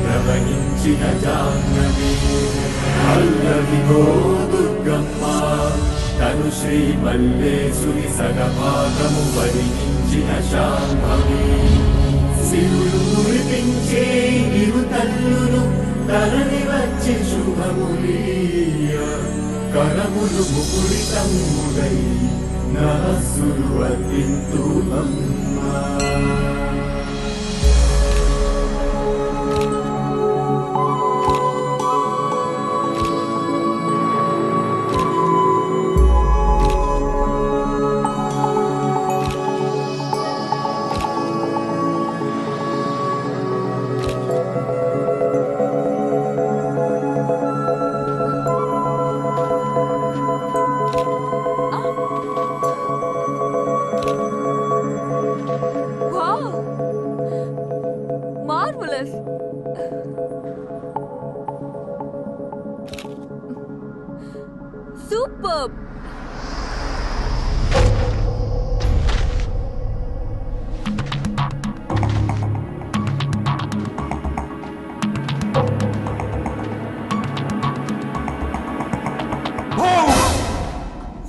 ప్రవహించిన జాహ్నవి పల్లవిగో దుర్గమ్మ తను శ్రీ మల్లేశుని సగభాగము వరించిన శాంభవి శివుడు మురిపించే ఇరు తల్లులు తరలి వచ్చే శుభములీయ కరములు ముకుళితములై నరస్సులు వర్తింతుమమ్మా. Marvelous! Superb!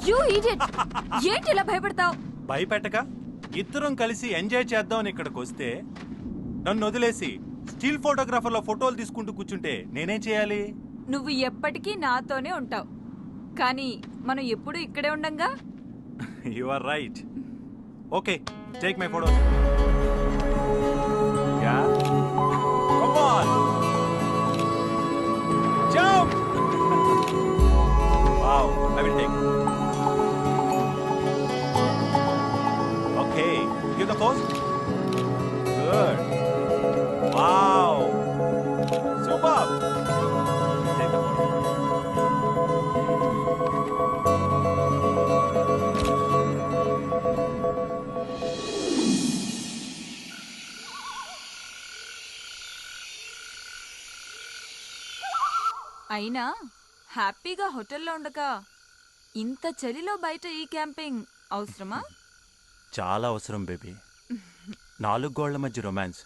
You idiot! ఏంటి ఇలా భయపడతావు? భయపెట్టక ఇద్దరం కలిసి ఎంజాయ్ చేద్దామని ఇక్కడికి వస్తే నన్ను వదిలేసి స్టిల్ ఫోటోగ్రాఫర్లో ఫోటోలు తీసుకుంటూ కూర్చుంటే నేనేం చేయాలి? నువ్వు ఎప్పటికీ నాతోనే ఉంటావు, కానీ మనం ఎప్పుడు ఇక్కడే ఉండంగా. You are right. Okay, take my photos. Yeah come on, jump. Wow, I will take. Okay, give the pose. Good. Wow! Super! Take the photo. అయినా హ్యాపీగా హోటల్లో ఉండక ఇంత చలిలో బయట ఈ క్యాంపింగ్ అవసరమా? చాలా అవసరం బేబీ. 4 గోళ్ల మధ్య రొమాన్స్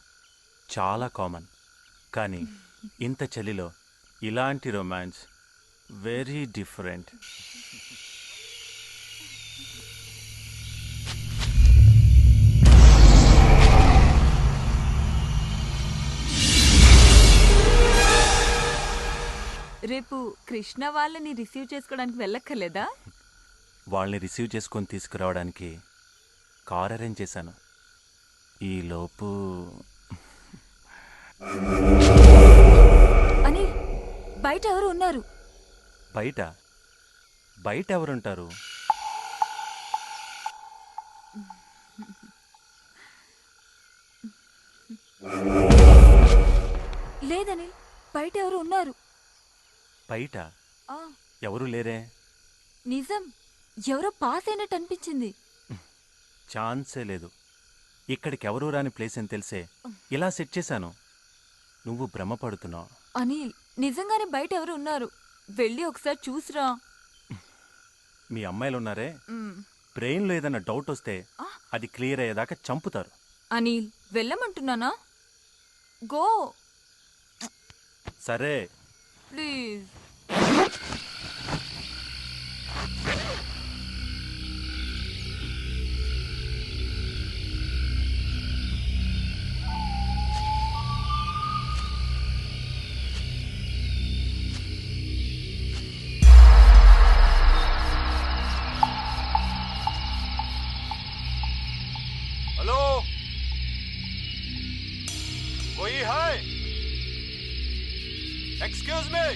చాలా కామన్, కానీ ఇంత చలిలో ఇలాంటి రొమాన్స్ వెరీ డిఫరెంట్. రేపు కృష్ణ వాళ్ళని రిసీవ్ చేసుకోవడానికి వెళ్ళక్కర్లేదా? వాళ్ళని రిసీవ్ చేసుకొని తీసుకురావడానికి కార్ అరేంజ్ చేశాను. ఈలోపు అని బయట ఎవరు ఉన్నారు? బయట బయట ఎవరుంటారు? లేదని బయట ఎవరు ఉన్నారు. బయట ఆ, ఎవరు లేరే? నిజం, ఎవరో పాస్ అయినట్టు అనిపించింది. ఛాన్సే లేదు. ఇక్కడికి ఎవరూ రాని ప్లేస్ అని తెలిసే ఇలా సెట్ చేశాను. నువ్వు భ్రమపడుతున్నావు. అనిల్, నిజంగానే బయట ఎవరు ఉన్నారు, వెళ్ళి ఒకసారి చూసిరా. మీ అమ్మాయిలు ఉన్నారే, మ్, బ్రెయిన్లో ఏదైనా డౌట్ వస్తే అది క్లియర్ అయ్యేదాకా చంపుతారు. అనిల్, వెళ్ళమంటున్నానా? గో సరే, ప్లీజ్. हेलो, कोई है? Excuse me.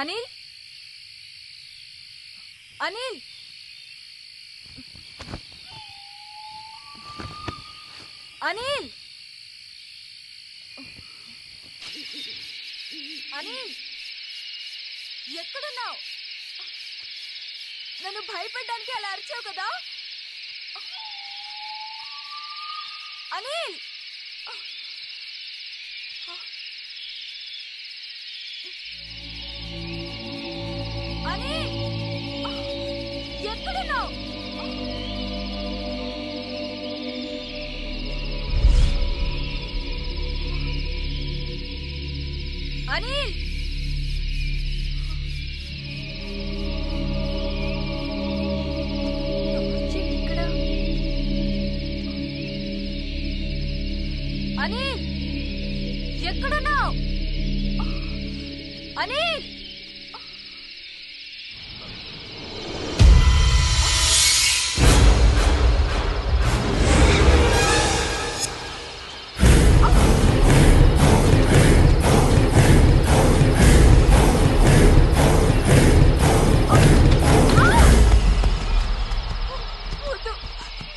అనిల్ అనిల్ అనిల్ అనిల్ ఎక్కడున్నావు? నన్ను భయపెట్టడానికి అలా అరిచావు కదా అనిల్. అనిల్ ఎక్కడున్నావు? అనిల్ ఇక్కడ. అనిల్ ఎక్కడున్నావు? అనిల్ వద్దు,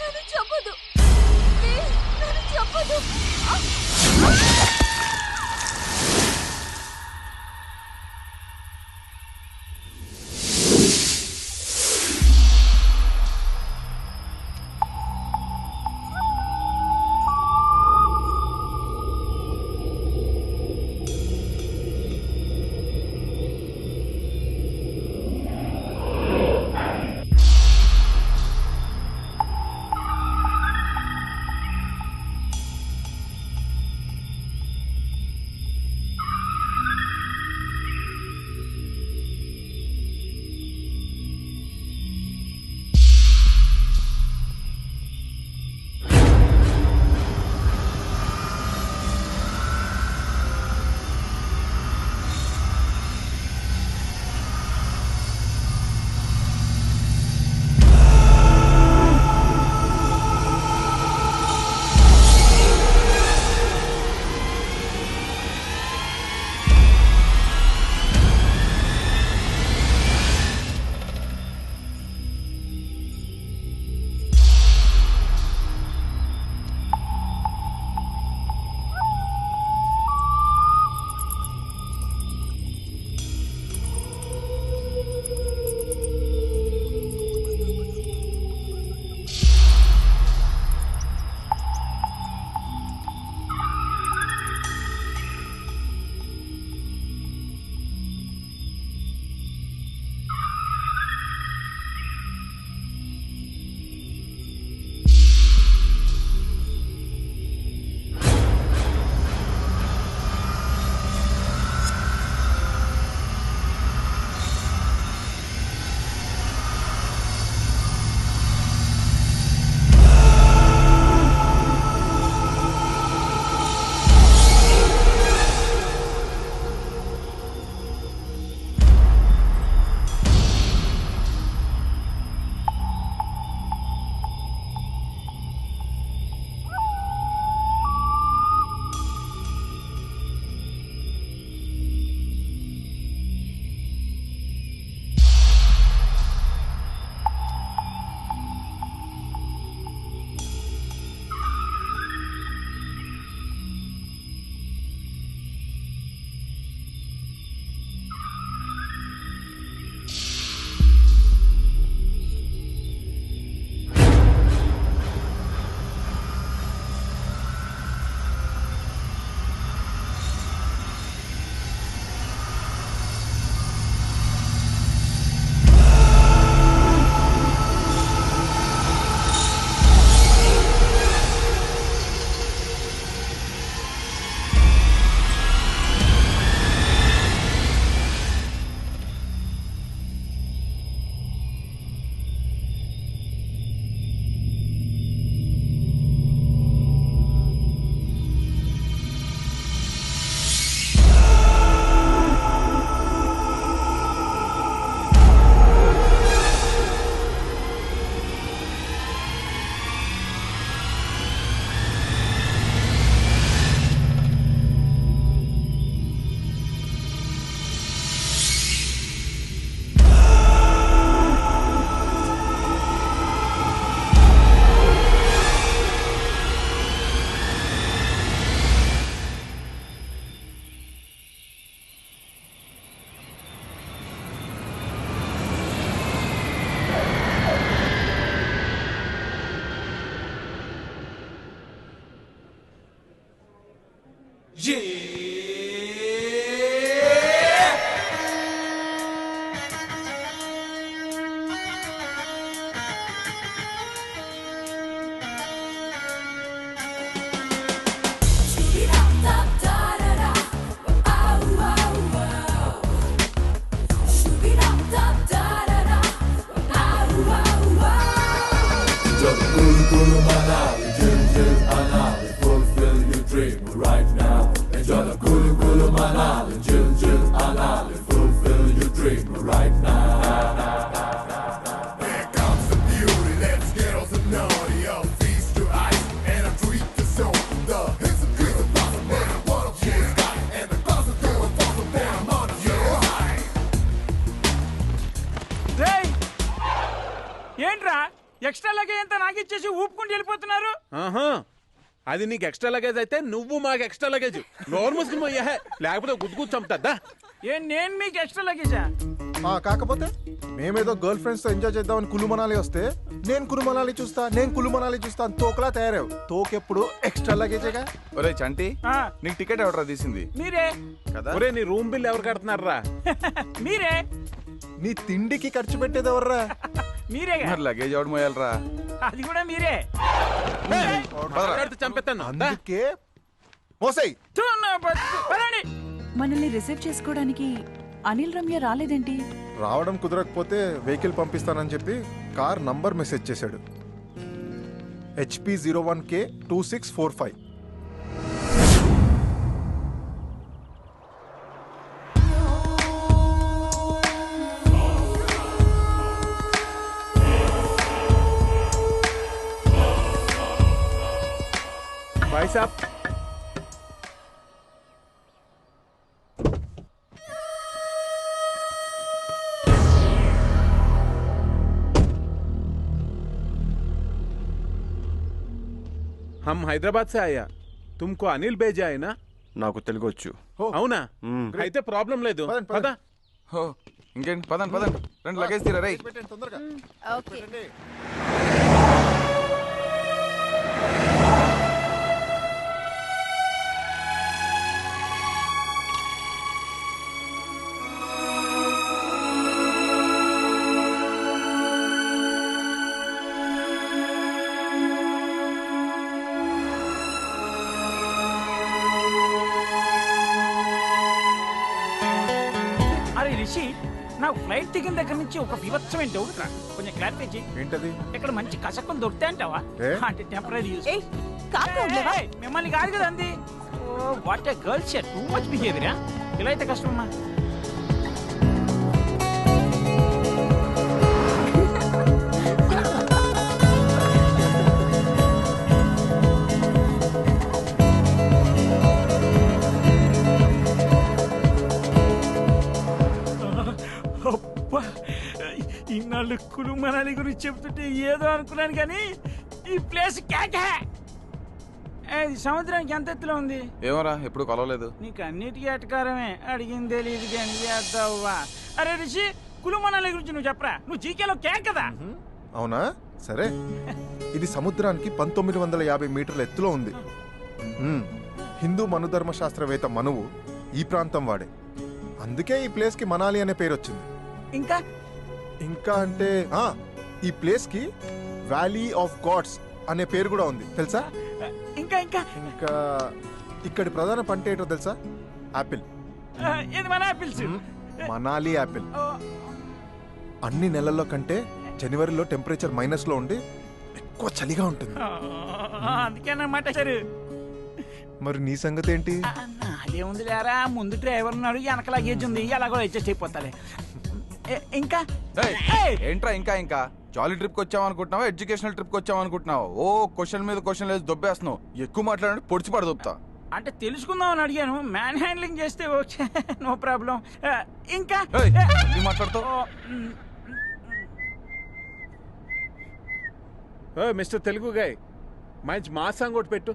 నన్ను చెప్పదు. ప్లీజ్, నన్ను చెప్పదు. Kulu Kulu Manali, Jil Jil Anali, fulfill your dream right now. Enjoy the Kulu Kulu Manali, Jil Jil Anali, fulfill your dream right now. Here comes the beauty, let's get on some naughty. I'll feast your eyes and I'll treat the soul. The hits and beats of blossom, man, what a blue sky. And the clouds are going for some man, I'm on your high. ఏంట్రా extra luggage అంతా నాకు ఇచ్చేసి ఊపుకుంటూ వెళ్ళిపోతున్నారు. అది నీకు extra luggage అయితే నువ్వు మాకు ఎక్స్ట్రా లగేజ్. నోరు మూసుకుని పోయా, లేకపోతే గుద్దు చంపుతా. నేను మీకు ఎక్స్ట్రా లగేజా? కాకపోతే మేమేదో గర్ల్ ఫ్రెండ్స్ తో ఎంజాయ్ చేద్దామని కులు మనాలి వస్తే నేను కులు మనాలి చూస్తా అని తోకలా తయారావు. తోకెప్పుడు ఎక్స్ట్రా లగేజేగా. ఒరే చంటి, నీకు టికెట్ ఎవడరా తీసింది? మీరే కదా. ఒరే నీ రూమ్ బిల్ ఎవరు కడుతున్నారా? మీరే. నీ తిండికి ఖర్చు పెట్టేది ఎవర్రా? మీరే. మరి లగేజ్ ఎవడు మోయాలరా? అది కూడా మీరే. చంపేస్తాను. అందుకే మోసేయ్. మనల్ని రిసీవ్ చేసుకోవడానికి అనిల్ రమ్య రాలేదేంటి? రావడం కుదరకపోతే వెహికల్ పంపిస్తానని చెప్పి కార్ నంబర్ మెసేజ్ చేశాడు. HP01K2645. भाई साहब, हम हैदराबाद से आया. तुमको अनिल भेजा है ना? నాకు తెలుగు వచ్చు. అవునా? అయితే ప్రాబ్లం లేదు. పద. హో, ఇంకేంటి? పదండి పదండి, రెండు లగేజ్ తీరా రై. తొందరగా. అరే రిషి, నాకు ఫ్లైట్ దిగిన దగ్గర నుంచి ఒక వివత్సమైన డౌట్ రా, కొంచెం క్లారిఫై చేయి. ఏంటది? ఇక్కడ మంచి కసకం దొరుకుతాయి అంటావా? అంటే టెంపరీ యూస్. మిమ్మల్ని కాదు కదా అంది. Oh what a girl share, too much behaviour. ఇలా అయితే కష్టమమ్మా. ఇన్నాళ్ళు కులు మనాలి గురించి చెప్తుంటే ఏదో అనుకున్నాను కానీ ఈ ప్లేస్ కేకే. సముద్రానికి ఎంత ఎత్తులో ఉంది? ఏమోరా, ఎప్పుడు కొలవలేదు. నీకు అన్నిటికీ అటకారమే, అడిగింది తెలియదు కానీ చేద్దావా. అరే రిషి, కులు మనాలి గురించి నువ్వు చెప్పరా, నువ్వు జీకేలో కేక్ కదా. అవునా? సరే. ఇది సముద్రానికి 1950 మీటర్ల ఎత్తులో ఉంది. హిందూ మనుధర్మ శాస్త్రవేత్త మనువు ఈ ప్రాంతం వాడే. అందుకే ఈ ప్లేస్ కి మనాలి అనే పేరు వచ్చింది. ఇంకా ఇంకా అంటే ఈ ప్లేస్ కి వ్యాలీ ఆఫ్ గాడ్స్ అనే పేరు కూడా ఉంది, తెలుసా? ఇంకా ఇంకా ఇంకా ఇక్కడి ప్రధాన పంట ఏంటో తెలుసా? యాపిల్. ఇది మన యాపిల్స్. మనాలి యాపిల్. అన్ని నెలల్లో కంటే జనవరిలో టెంపరేచర్ మైనస్లో ఉండి ఎక్కువ చలిగా ఉంటుంది. అందుకేనమాట సరే. మరి నీ సంగతి ఏంటి? అదేముంది లేరా, ముందు డ్రైవర్ ఉన్నాడు, వెనక లగేజ్ ఉంది, ఎలాగో అడ్జస్ట్ అయిపోతాలే. ఇంకా ఏంట్రా ఇంకా ఇంకా? జాలీ ట్రిప్ కి వచ్చామనుకుంటున్నావా, ఎడ్యుకేషనల్ ట్రిప్ కి వచ్చామనుకుంటున్నావా? ఓ క్వశ్చన్ మీద క్వశ్చన్ లేదు, దొబ్బేస్తున్నావు. ఎక్కువ మాట్లాడండి, పొడిచి పడ దొబ్బుతా. అంటే తెలుసుకుందామని అడిగాను, మ్యాన్ హ్యాండ్లింగ్ చేస్తే ఓకే, నో ప్రాబ్లం. ఇంకా మాట్లాడుతావు. మిస్టర్ తెలుగు గాయ్, మంచి మా సాంగ్ ఒకటి పెట్టు.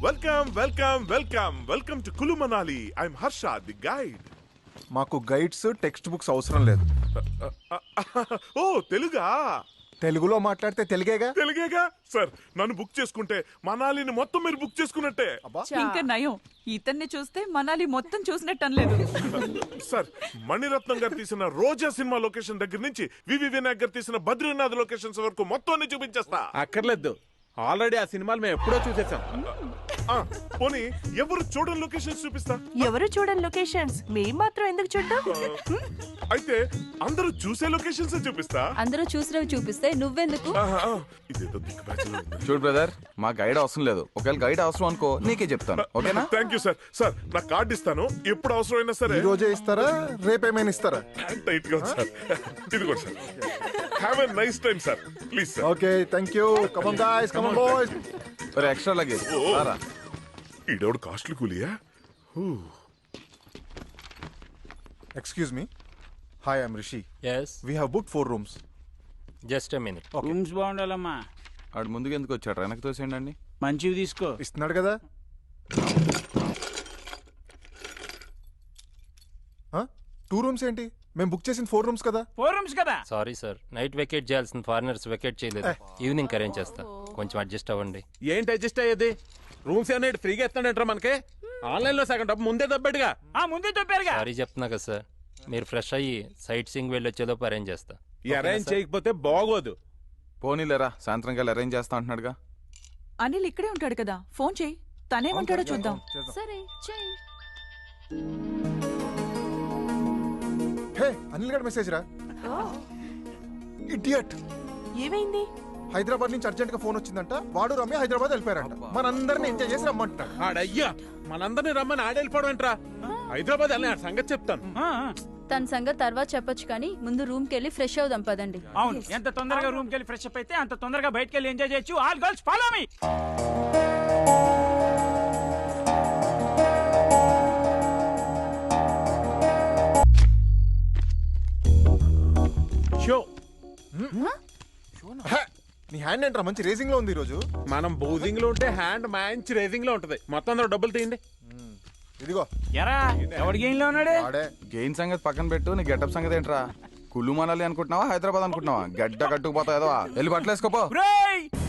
Welcome welcome welcome welcome to Kullu Manali. I'm Harsha, the guide. మాకు గైడ్స్ టెక్స్ట్ బుక్స్ అవసరం లేదు. ఓ తెలుగా? తెలుగులో మాట్లాడితే తెలుగేగా. తెలుగేగా సార్. నన్ను బుక్ చేసుకుంటే మనాలిని మొత్తం మీరు బుక్ చేసుకున్నట్టే. ఇంకా నయం, ఇతన్ని చూస్తే మనాలి మొత్తం చూసినట్టు అనలేదు. సార్, మణిరత్నం గారు తీసిన రోజా సినిమా లొకేషన్ దగ్గర నుంచి వివి వినాయక్ గారు తీసిన బద్రీనాథ్ లొకేషన్స్ వరకు మొత్తం అన్ని చూపించేస్తా. అక్కర్లేదు, ఆల్రెడీ ఆ సినిమాలు మేము ఎప్పుడో చూసేసాం. పోనీ ఎవరు చూడని లొకేషన్స్ చూపిస్తా. ఎవరు చూడని లొకేషన్స్ మేం మాత్రం ఎందుకు చూద్దాం? అయితే అందరూ చూసే లొకేషన్స్ చూపిస్తా. అందరూ చూసినవి చూపిస్తే నువ్వెందుకు? ఇదేదో దిక్కుబాజీలో ఉంది. చూడు బ్రదర్, మా గైడ్ అవసరం లేదు. ఒకవేళ గైడ్ అవసరం అనుకో నీకే చెప్తాను, ఓకేనా? Thank you sir. సార్, నా కార్డు ఇస్తాను, ఎప్పుడు అవసరమైనా సరే. ఈ రోజే ఇస్తారా, రేపేమైనా ఇస్తారా? టైట్ గా సార్. ఇది కూడా sir. Have a nice time sir. Please sir. Okay, thank you. Come on guys, come on boys. మరి ఎక్స్ట్రా లగేజ్ రారా. ఈడెవడు కాస్ట్లీ కూలియా? Excuse me. Hi, I'm Rishi. Yes, we have booked 4 rooms. just a minute. Rooms బాగుండాలమ్మా. ఆడు ముందుకు ఎందుకు వచ్చాడు? వెనక్కి తోసేయండి అండి. మంచివి తీసుకో. ఇస్తున్నాడు కదా. 2 rooms ఏంటి? మేము బుక్ చేసిన 4 rooms కదా. 4 రూమ్స్ కదా. Sorry sir, నైట్ వెకేట్ చేయాల్సిన ఫారినర్స్ వెకేట్ చేయలేదు. ఈవినింగ్ అరేంజ్ చేస్తా, కొంచెం అడ్జస్ట్ అవ్వండి. ఏంటి అడ్జస్ట్ అయ్యేది? రూమ్స్ ఏమన్నా ఫ్రీగా ఇస్తాడంటారా మనకి? ఆన్లైన్ లో సగం డబ్బు ముందే దబ్బేడుగా. ముందే చెప్పారుగా. సారీ చెప్తున్నా కదా సార్, మీరు ఫ్రెష్ అయ్యి సైట్ సీయింగ్ వెళ్ళి వచ్చేలోపు అరేంజ్ చేస్తా. ఈ అరేంజ్ చేయకపోతే బాగోదు. పోనీలేరా, సాయంత్రం కల్లా అరేంజ్ చేస్తా అంటున్నాడుగా. అనిల్ ఇక్కడే ఉంటాడు కదా, ఫోన్ చేయి, తనేమంటాడో చూద్దాం. సరే చెయ్. హే, అనిల్ గడ్ మెసేజ్ రా. ఇడియట్. ఏమైంది? హైదరాబాద్ నుంచి అర్జెంట్ గా ఫోన్ వచ్చిందంట. వాడు రమ్య హైదరాబాద్ వెళ్ళిపోయారంట. మనందరిని ఎంజాయ్ చేసి రమ్మంటున్నాడు. ఆడయ్యా, మనందరినీ రమ్మని ఆడెళ్ళిపోవడం ఏంట్రా? హైదరాబాద్ వెళ్ళి ఆ సంగతి చెప్తాను. తన సంగతి తర్వాత చెప్పొచ్చు కానీ ముందు రూమ్ కి వెళ్ళి ఫ్రెష్ అవుదాం పదండి. అవును, ఎంత తొందరగా రూమ్ కి వెళ్ళి ఫ్రెష్ అప్ అయితే అంత తొందరగా బయటకి వెళ్ళి ఎంజాయ్ చేయొచ్చు. All girls follow me. Show. Hey, నీ హ్యాండ్ ఏంట్రా మంచి రేసింగ్ లో ఉంది ఈ రోజు. మనం బౌజింగ్ లో ఉంటే హ్యాండ్ మంచి రేసింగ్ లో ఉంటది. మొత్తం అందరూ డబ్బులు తీయండి. ఇదిగో. ఎరా, ఎవడి గేమ్ లో ఉన్నాడు? ఆడే. గెయిన్ సంగతి పక్కన పెట్టు, నీ గెటప్ సంగతి ఏంట్రా? కుల్లు మనాలి అనుకుంటున్నావా, హైదరాబాద్ అనుకుంటున్నావా? గడ్డ కట్టుకుపోతావు, వెళ్ళి బట్టలు వేసుకోపో.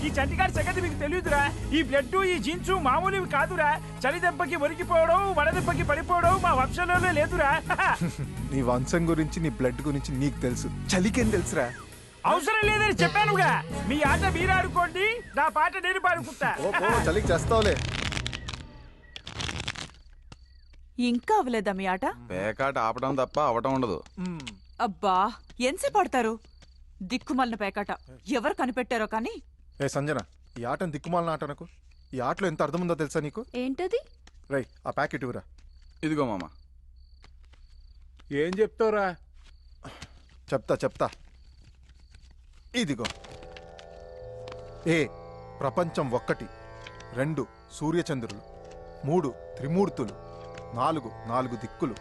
ఈ చంటిగాడి సంగతి మీకు తెలియదురా? ఈ బ్లడ్, ఈ జీన్స్ మామూలువి కాదురా. చలి దెబ్బకి ఒరిగిపోవడం, వడదెబ్బకి పడిపోవడం మా వంశంలోనే లేదురా. నీ వంశం గురించి, నీ బ్లడ్ గురించి నీకు తెలుసు, చలికేం తెలుసురా? అవసరం లేదని చెప్పానుగా. మీ ఆట మీరు ఆడుకోండి, నా పాట నేను పాడుకుంటా. చలికి చేస్తావులే. ఇంకా అవ్వలేదా మీ ఆట? పేకాట ఆపడం తప్ప అవటం ఉండదు. అబ్బా, ఎంతసేపు పడతారు? దిక్కుమల్లిన పేకాట ఎవరు కనిపెట్టారో కానీ. ఏ సంజన, ఈ ఆటను దిక్కుమాలిన ఆట నాకు. ఈ ఆటలో ఎంత అర్థం ఉందో తెలుసా నీకు? ఏంటది? రై, ఆ ప్యాకెట్ ఇవ్వరా. ఇదిగో మామ. ఏం చెప్తావురా? చెప్తా. ఇదిగో. ఏ, ప్రపంచం 1, 2 సూర్యచంద్రులు, 3 త్రిమూర్తులు, 4 దిక్కులు,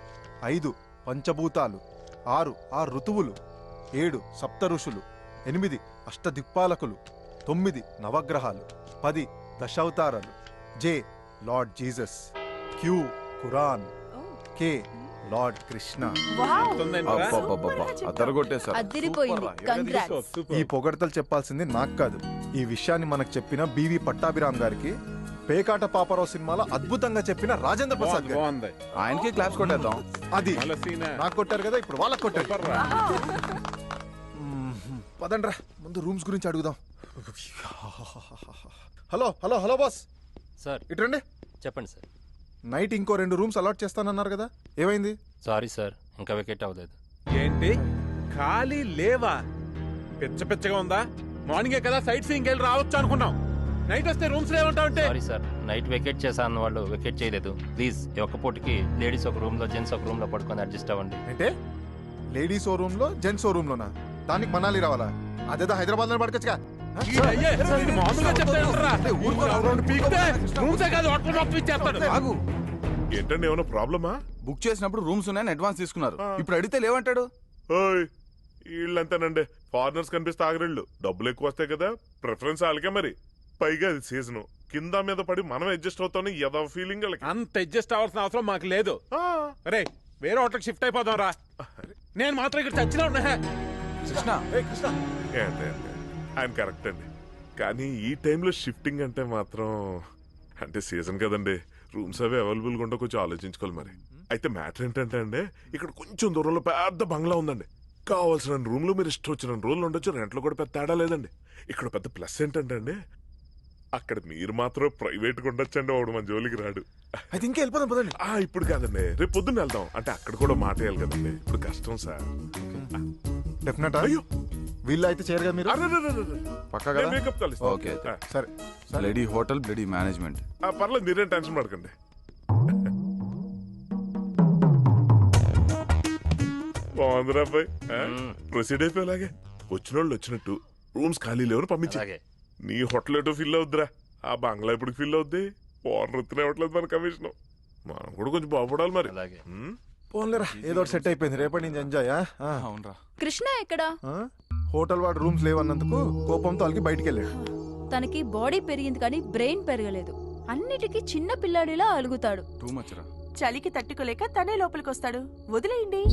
5 పంచభూతాలు, 6 ఋతువులు, 7 సప్త ఋషులు, 8 అష్టదిక్పాలకులు, 9 నవగ్రహాలు, 10 దశావతారాలు, జే లార్డ్ జీసస్, క్యూ ఖురాన్, కే లార్డ్ కృష్ణ. అదిరిపోయింది. కంగ్రాట్స్. ఈ పొగడతలు చెప్పాల్సింది నాకు కాదు. ఈ విషయాన్ని మనకు చెప్పిన బివి పట్టాభిరామ్ గారికి, పేకాట పాపరావు సినిమాలో అద్భుతంగా చెప్పిన రాజేంద్ర ప్రసాద్ గారు. బాగుంది. ఆయనకి క్లాప్స్ కొట్టేద్దాం. అది మళ్ళా సీనా? నాకు కొట్టారు కదా, ఇప్పుడు వాళ్ళకి కొట్టారు. పదండ్రా, ముందు రూమ్స్ గురించి అడుగుదాం. Hello boss. సార్ ఇట్రండి. చెప్పండి సార్. నైట్ ఇంకో 2 రూమ్స్ అలాట్ చేస్తానన్నారు కదా, ఏమైంది? సారీ సార్, ఇంకా వెకేట్ అవ్వలేదు. ఏంటి ఖాళీ లేవా? పిచ్చగా ఉందా? మార్నింగే కదా సైట్ సీయింగ్ వెళ్ళి రావచ్చు అనుకున్నాం. నైట్ వస్తే రూమ్స్ లేవంటావంటే. సారీ సార్, నైట్ వెకేట్ చేసా అన్న వాళ్ళు వెకేట్ చేయలేదు. ప్లీజ్ ఈ ఒక్క పూటకి లేడీస్ ఒక రూమ్ లో, జెంట్స్ ఒక రూమ్ లో పడుకొని అడ్జస్ట్ అవ్వండి. అంటే లేడీస్ ఓ రూమ్ లో, జెంట్స్ ఓ రూమ్ లోనా? దానికి మనాలి రావాలా? అదేదో హైదరాబాద్ లో పడకొచ్చుగా. ఏంటండి, ఏమైనా ప్రాబ్లమా? బుక్ చేసినప్పుడు రూమ్స్ ఉన్నాయని అడ్వాన్స్ తీసుకున్నారు. ఇప్పుడు అడిగితే లేవంటాడు. వీళ్ళంతేనండి, ఫారినర్స్ కనిపిస్తే ఆగరిళ్ళు. డబ్బులు ఎక్కువ వస్తాయి కదా, ప్రిఫరెన్స్ వాళ్ళకే మరి. పైగా అది సీజను. కింద మీద పడి మనం అడ్జస్ట్ అవుతాం ఏదో ఫీలింగ్ వాళ్ళకి. అంత అడ్జస్ట్ అవ్వాల్సిన అవసరం మాకు లేదు. రే వేరే హోటల్కి షిఫ్ట్ అయిపోదాం రా. నేను మాత్రం ఇక్కడ చచ్చినా ఉన్నా. కృష్ణ కృష్ణ ఏంటి ఆయన కరెక్ట్ అండి, కానీ ఈ టైంలో షిఫ్టింగ్ అంటే మాత్రం అంటే సీజన్ కదండి, రూమ్స్ అవి అవైలబుల్గా ఉండో కొంచెం ఆలోచించుకోవాలి మరి. అయితే మ్యాటర్ ఏంటంటే అండి, ఇక్కడ కొంచెం దూరంలో పెద్ద బంగ్లా ఉందండి. కావాల్సిన రూమ్లో మీరు ఇష్టం వచ్చిన రోజులు ఉండొచ్చు, రెంట్లో కూడా పెద్ద తేడా లేదండి. ఇక్కడ పెద్ద ప్లస్ ఏంటంటే అండి, అక్కడ మీరు మాత్రం ప్రైవేట్గా ఉండొచ్చండి, వాడు మన జోలికి రాడు. అయితే ఇంకా వెళ్ళిపోదాం పదండి. ఇప్పుడు కాదండి, రేపు పొద్దున్న వెళ్దాం. అంటే అక్కడ కూడా మాట వేయాలి కదండి, ఇప్పుడు కష్టం సార్. డెఫినెట్. అయ్యో వీళ్ళు అయితే చేయరు మీరు. పక్కా కదా? మేకప్ కలిసి ఓకే సరే. Bloody hotel bloody management. పర్లేదు, మీరేం టెన్షన్ పడకండి. బాగుందిరా అబ్బాయి, ప్రొసీడ్ అయిపోయేలాగే. వచ్చిన వాళ్ళు వచ్చినట్టు రూమ్స్ ఖాళీ లేవని పంపించా. నీ హోటల్ ఏటో ఫిల్ అవుద్దిరా, ఆ బంగ్లా ఎప్పుడు ఫిల్ అవుద్ది? ఓనర్ వృత్తినే ఇవ్వట్లేదు మన కమిషన్. మనం కూడా కొంచెం బాగుపడాలి మరి. పోన్లేరా, ఏదో సెట్ అయిపోయింది. రేపటి నుంచి ఎంజాయ్. అవునరా. కృష్ణ ఎక్కడా? హోటల్ వాడు రూమ్స్ లేవన్నందుకు కోపంతో వాళ్ళకి బయటికి వెళ్ళాడు. తనకి బాడీ పెరిగింది కానీ బ్రెయిన్ పెరగలేదు. అన్నిటికీ చిన్న పిల్లాడిలా అలుగుతాడు. టూ మచ్ రా. చలికి తట్టుకోలేక తనే లోపలికి వస్తాడు. వదిలేయండి.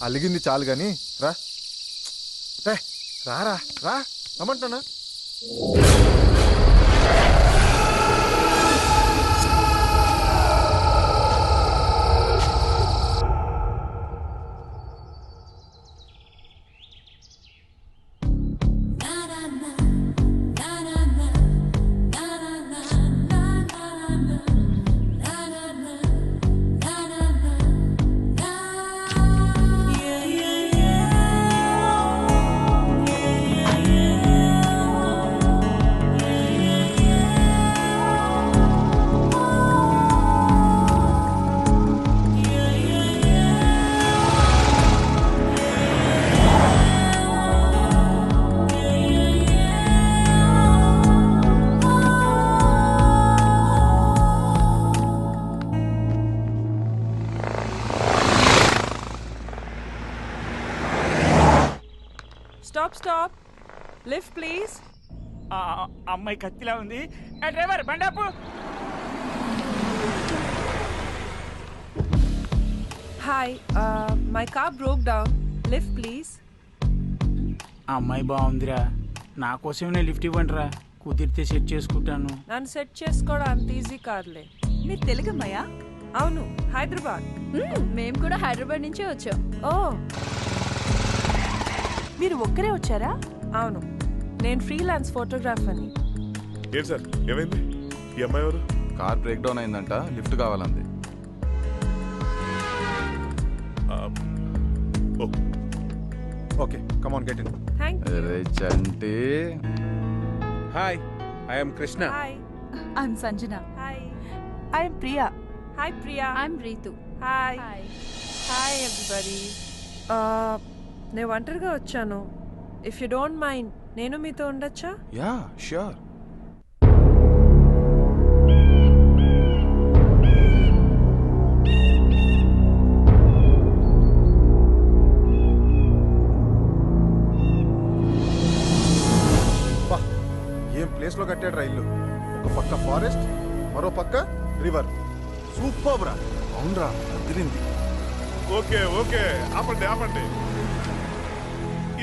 అలిగింది చాలు గాని రా. రారా రా రమ్మంటున్నా. స్టాప్. Lift please. అమ్మాయి కత్తిలా ఉంది. డ్రైవర్ బండాపు. Hi, my car broke down. Lift please. అమ్మాయి బాగుందిరా, నా కోసమే లిఫ్ట్ ఇవ్వండిరా, కుదిరితే సెట్ చేసుకుంటాను. నన్ను సెట్ చేసుకోవడం అంత ఈజీ కాదులే. మీరు తెలుగమ్మయ్యా? అవును, హైదరాబాద్. మేము కూడా హైదరాబాద్ నుంచే వచ్చాం. ఓ, మీరు ఒక్కరే వచ్చారా? అవును, నేను ఫ్రీలాన్స్ ఫోటోగ్రాఫర్ని. ఏం సార్, ఏమైంది? ఈ అమ్మాయి ఎవరు? కార్ బ్రేక్ డౌన్ అయిందంట, లిఫ్ట్ కావాలంది. Okay, come on, get in. Thank you. అరే Chanti. Hi, I'm Krishna. Hi. I'm Sanjana. Hi. I'm Priya. Hi Priya. I'm Ritu. Hi. Hi everybody. నేను ఒంటరిగా వచ్చాను. ఇఫ్ యూ డోంట్ మైండ్ నేను మీతో ఉండొచ్చా? Yeah sure. ఏం ప్లేస్ లో కట్టాడు రా ఇల్లు. ఒక పక్క ఫారెస్ట్, మరో పక్క రివర్. సూపర్ రా. అవునరా, అదిరింది. ఓకే ఓకే, ఆపండి.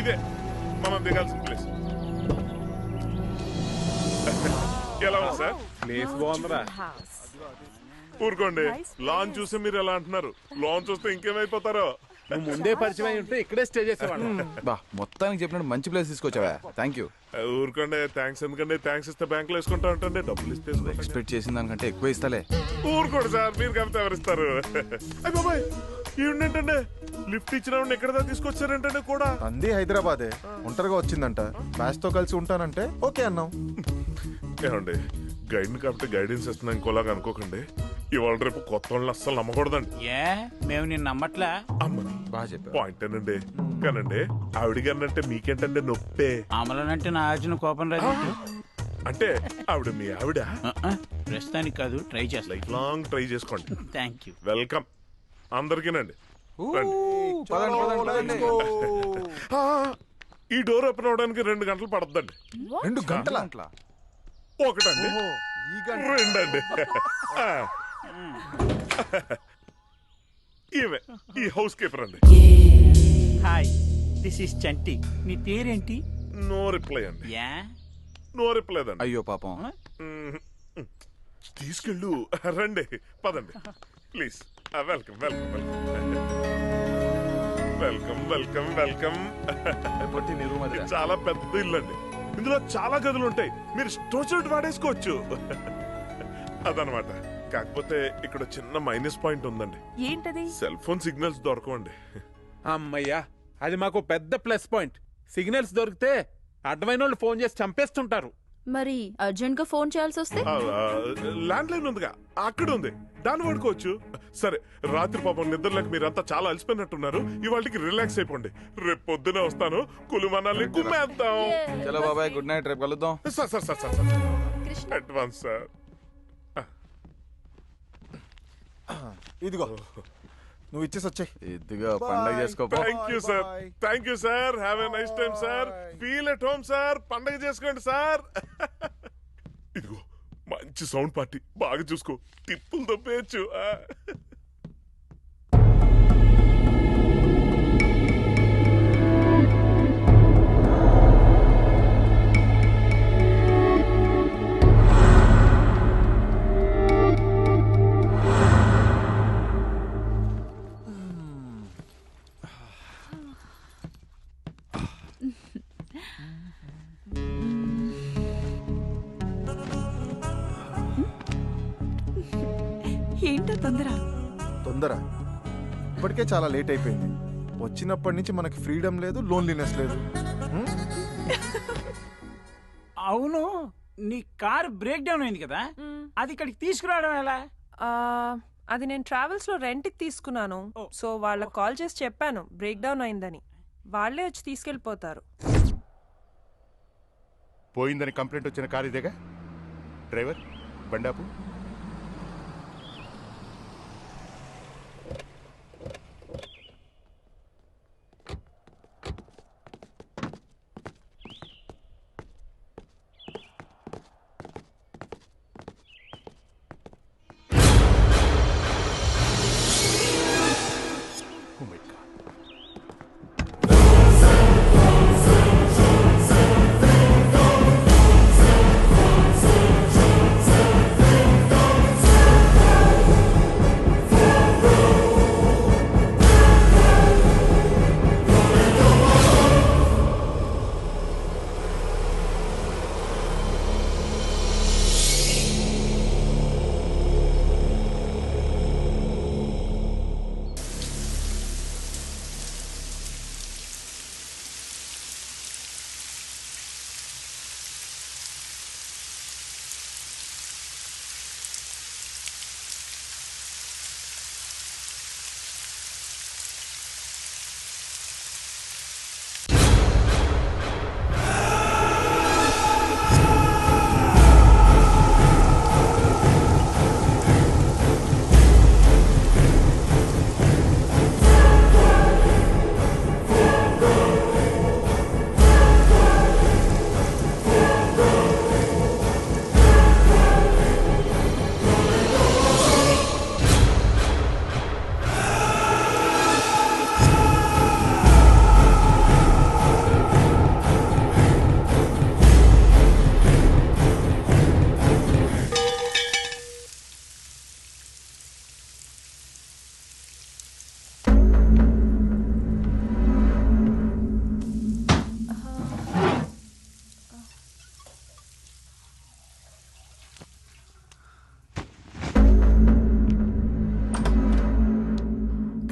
ఇదే మనం దిగాల్సిన ప్లేస్. ఎలా ఉంది సార్? ప్లేస్ బాగుందిరా. ఊరుకోండి, లాన్ చూసి మీరు ఎలా అంటున్నారు? లాన్ చూస్తే ఇంకేమైపోతారో. నువ్వు ముందే పరిచయం అయి ఉంటే ఇక్కడే స్టే చేసేవాడు. బా మొత్తానికి చెప్పినట్టు మంచి ప్లేస్ తీసుకొచ్చావా, థ్యాంక్ యూ. ఊరుకోండి, థ్యాంక్స్ ఎందుకంటే థ్యాంక్స్ ఇస్తే బ్యాంక్ లో వేసుకుంటా ఉంటాండి, డబ్బులు ఇస్తే ఎక్స్పెక్ట్ చేసిన దానికంటే ఎక్కువ ఇస్తాలే. ఊరుకోండి సార్, మీరు కలిపితే ఎవరిస్తారు? అయ్య బాబాయ్, ఏంటంటే లిఫ్ట్ ఇచ్చిన ఎక్కడ దాకా తీసుకొచ్చారేంటంటే కూడా. అంది హైదరాబాదే, ఒంటరిగా వచ్చిందంట. బ్యాచ్ తో కలిసి ఉంటానంటే ఓకే అన్నాం. ఏమండి, గైడ్ కాబట్టి గైడెన్స్ ఇస్తున్నా ఇంకోలాగా అనుకోకండి. ఇవాళ రేపు కొత్త వాళ్ళని అస్సలు నమ్మకూడదండి. ఏ మేము నిన్ను నమ్మట్లా? అమ్మని బాగా చెప్పా. పాయింటేనండి. కానండి ఆవిడ గారినంటే మీకేంటంటే నొప్పే. అమలనంటే నా అర్జున కోపం రాదు. అంటే ఆవిడ మీ ఆవిడ? ప్రస్తుతానికి కాదు, ట్రై చేస్తా. లైఫ్ లాంగ్ ట్రై చేసుకోండి. Thank you. వెల్కమ్ అందరికీనండి. ఈ డోర్ ఓపెన్ అవడానికి 2 గంటలు పడుతుందండి. 2 గంటల? ఒకటండి, రెండండి. ఈమె ఈ హౌస్ కీపర్ అండి. హాయ్, దిస్ ఇస్ చంటి. నీ పేరేంటి? నో రిప్లై అండి. యా, నో రిప్లై అండి. అయ్యో పాపం. తీసుకెళ్ళు, రండి, పదండి please. Welcome welcome welcome welcome welcome welcome. చాలా పెద్ద ఇల్లు అండి, ఇందులో చాలా గదులు ఉంటాయి, మీరు స్టోచర్ట్ వాడేసుకోవచ్చు. అదనమాట. కాకపోతే ఇక్కడ చిన్న మైనస్ పాయింట్ ఉందండి. ఏంటది? సెల్ ఫోన్ సిగ్నల్స్ దొరకవండి. అమ్మయ్యా, అది మాకు పెద్ద ప్లస్ పాయింట్. సిగ్నల్స్ దొరికితే అడ్డమైన వాళ్ళు ఫోన్ చేసి చంపేస్తుంటారు. మరి అర్జెంట్ గా ఫోన్ చేయాల్సి వస్తే ల్యాండ్ లైన్ ఉందిగా, అక్కడ ఉంది, దాన్ని వాడుకోవచ్చు. సరే, రాత్రి పాపం నిద్రలేక మీరంతా చాలా అలసిపోయినట్టున్నారు. ఇవాళకి రిలాక్స్ అయిపోండి. రేపు పొద్దునే వస్తాను, కులుమనాలి కుమ్మేద్దాం. చలో బాబాయ్, గుడ్ నైట్, రేపు కలుద్దాం. Sir sir sir sir advance sir. ఇదిగో, నువ్వు ఇచ్చేసి వచ్చాయి. ఇదిగో పండగ చేసుకో. Thank you sir, thank you sir. Have a nice time sir. Feel at home sir. పండగ చేసుకోండి సార్. ఇదిగో మంచి సౌండ్ పార్టీ, బాగా చూసుకో, టిప్పులు తప్పేయచ్చు. ఏంటో తొందర? ఇప్పటికే చాలా లేట్ అయిపోయింది. వచ్చినప్పటి నుంచి మనకి ఫ్రీడమ్ లేదు, లోన్లీనెస్ లేదు. అవును, నీ కార్ బ్రేక్ డౌన్ అయింది కదా, అది ఇక్కడికి తీసుకురావడం ఎలా? అది నేను ట్రావెల్స్ లో రెంట్ కి తీసుకున్నాను. సో వాళ్ళకి కాల్ చేసి చెప్పాను బ్రేక్ డౌన్ అయిందని. వాళ్ళే వచ్చి తీసుకెళ్ళిపోతారు. పోయిందని కంప్లైంట్ వచ్చిన కార్ ఇదేగా. డ్రైవర్, బండాపు.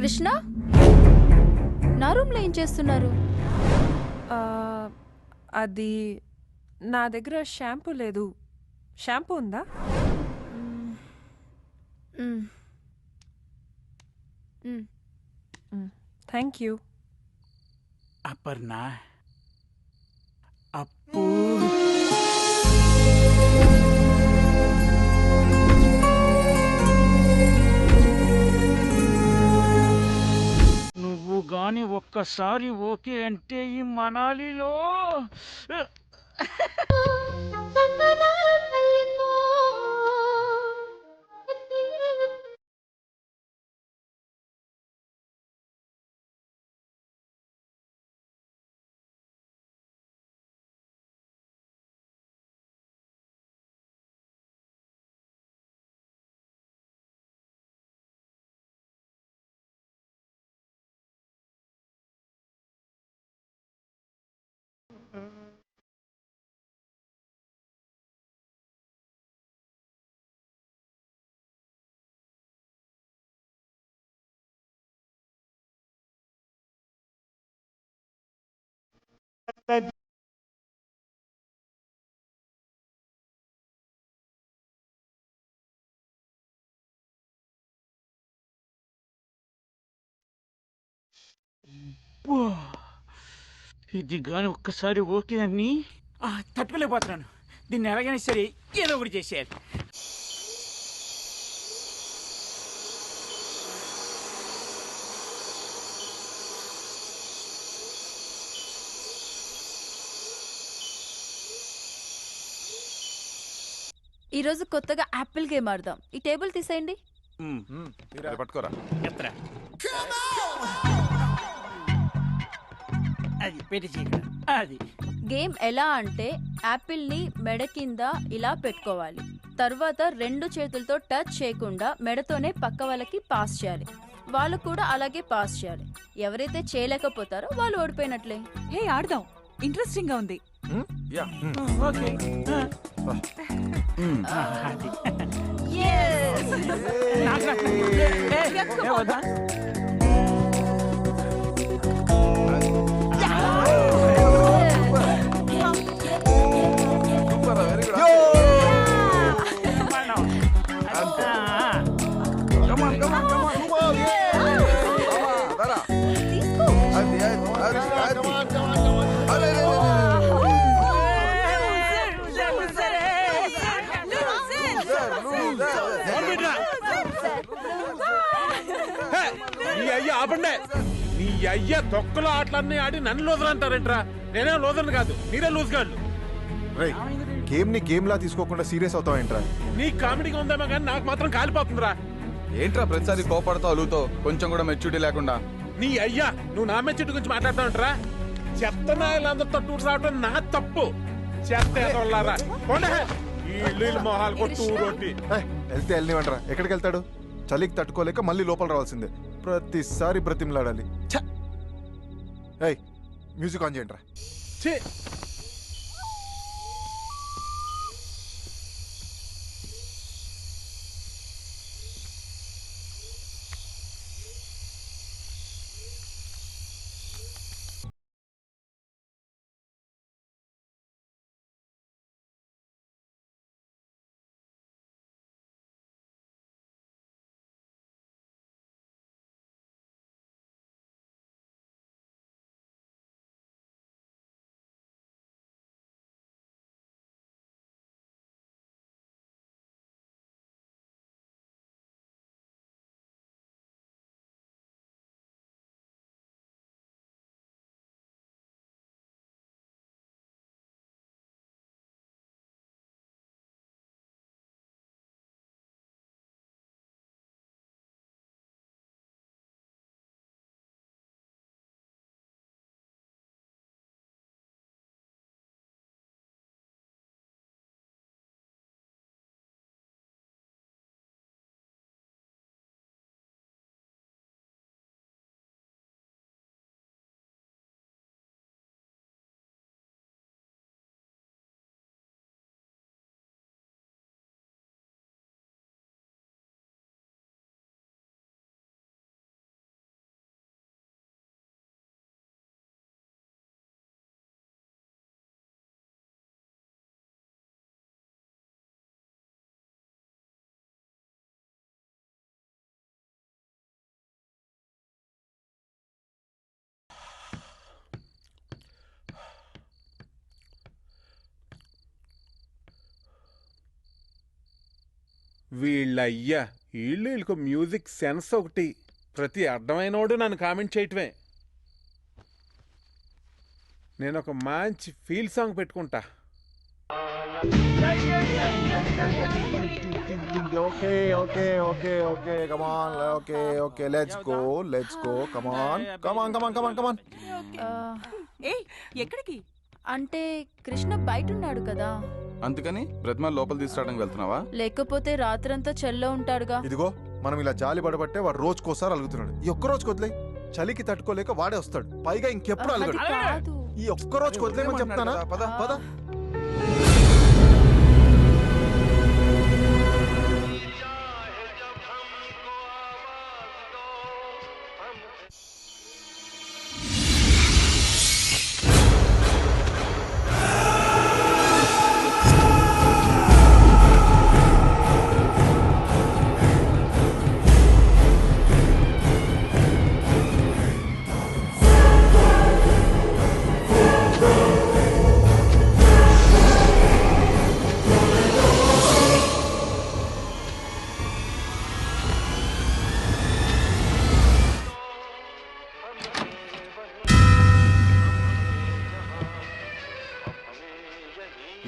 కృష్ణ నా రూమ్ లో ఏం చేస్తున్నారు? అది నా దగ్గర షాంపూ లేదు. షాంపూ ఉందా? Thank you. అపర్ణ అప్పు నువ్వు గాని ఒక్కసారి ఓకే అంటే ఈ మనాలిలో ఇది కానీ ఒక్కసారి ఓకే అని తట్టుకోలేకపోతున్నాను. దీన్ని ఎలాగైనా సరే ఏదో ఒకటి చేసేయాలి. ఈ రోజు కొత్తగా యాపిల్ గేమ్ ఆడదాం. ఈ టేబుల్ తీసేయండి. పట్టుకోరా. అది పెట్టి అది గేమ్ ఎలా అంటే యాపిల్ ని మెడ కింద ఇలా పెట్టుకోవాలి. తర్వాత రెండు చేతులతో టచ్ చేయకుండా మెడతోనే పక్క వాళ్ళకి పాస్ చేయాలి. వాళ్ళు కూడా అలాగే పాస్ చేయాలి. ఎవరైతే చేయలేకపోతారో వాళ్ళు ఓడిపోయినట్లే. హే ఆడదాం, ఇంట్రెస్టింగ్ గా ఉంది. ఓకే. ఆపండి. నీ అయ్య తొక్కలో ఆటలన్నీ ఆడి నన్ను లూజర్ అంటారేంట్రా? నేనే లూజర్ని కాదు, మీరే లూజ్ గాళ్ళు. గేమ్ ని గేమ్ లా తీసుకోకుండా సీరియస్ అవుతావేంట్రా? నీ కామెడీగా ఉందేమో కానీ నాకు మాత్రం కాలిపోతుందిరా. ఏంట్రా ప్రతిసారి కోపడతావు అలుగుతో, కొంచెం కూడా మెచ్యూరిటీ లేకుండా? నీ అయ్యా నువ్వు నా మెచ్యూరిటీ గురించి మాట్లాడతావంటరా? చెత్త నాయలందరితో టూర్ రావడం నా తప్పు. చెత్త ఎదవల్లారా. ఈ ఇల్లు మొహాలు కొట్టు రోటి. వెళ్తే వెళ్ళనివ్వంటరా. ఎక్కడికి వెళ్తాడు? చలికి తట్టుకోలేక మళ్ళీ లోపల రావాల్సిందే. ప్రతిసారి బ్రతిమలాడాలి. మ్యూజిక్ ఆన్ చేయండి. వీళ్ళయ్యా వీళ్ళకు మ్యూజిక్ సెన్స్ ఒకటి. ప్రతి అర్థమైనోడు నన్ను కామెంట్ చేయటమే. నేను ఒక మంచి ఫీల్ సాంగ్ పెట్టుకుంటా. Okay okay okay okay come on okay okay let's go come on come on come on come on come on. ఏయ్ ఎక్కడికి? అంటే కృష్ణ బయట ఉన్నాడు కదా, అందుకని బ్రతిమాల లోపల తీసుకురావడానికి వెళ్తున్నావా? లేకపోతే రాత్రంతా చెల్లో ఉంటాడుగా. ఇదిగో మనం ఇలా జాలి పడబట్టే వాడు రోజుకోసారి అలుగుతున్నాడు. ఈ ఒక్క రోజు వదిలే, చలికి తట్టుకోలేక వాడే వస్తాడు. పైగా ఇంకెప్పుడు అలగడు. కాదు, ఈ ఒక్క రోజు వదిలేమని చెప్తానా? పద పద.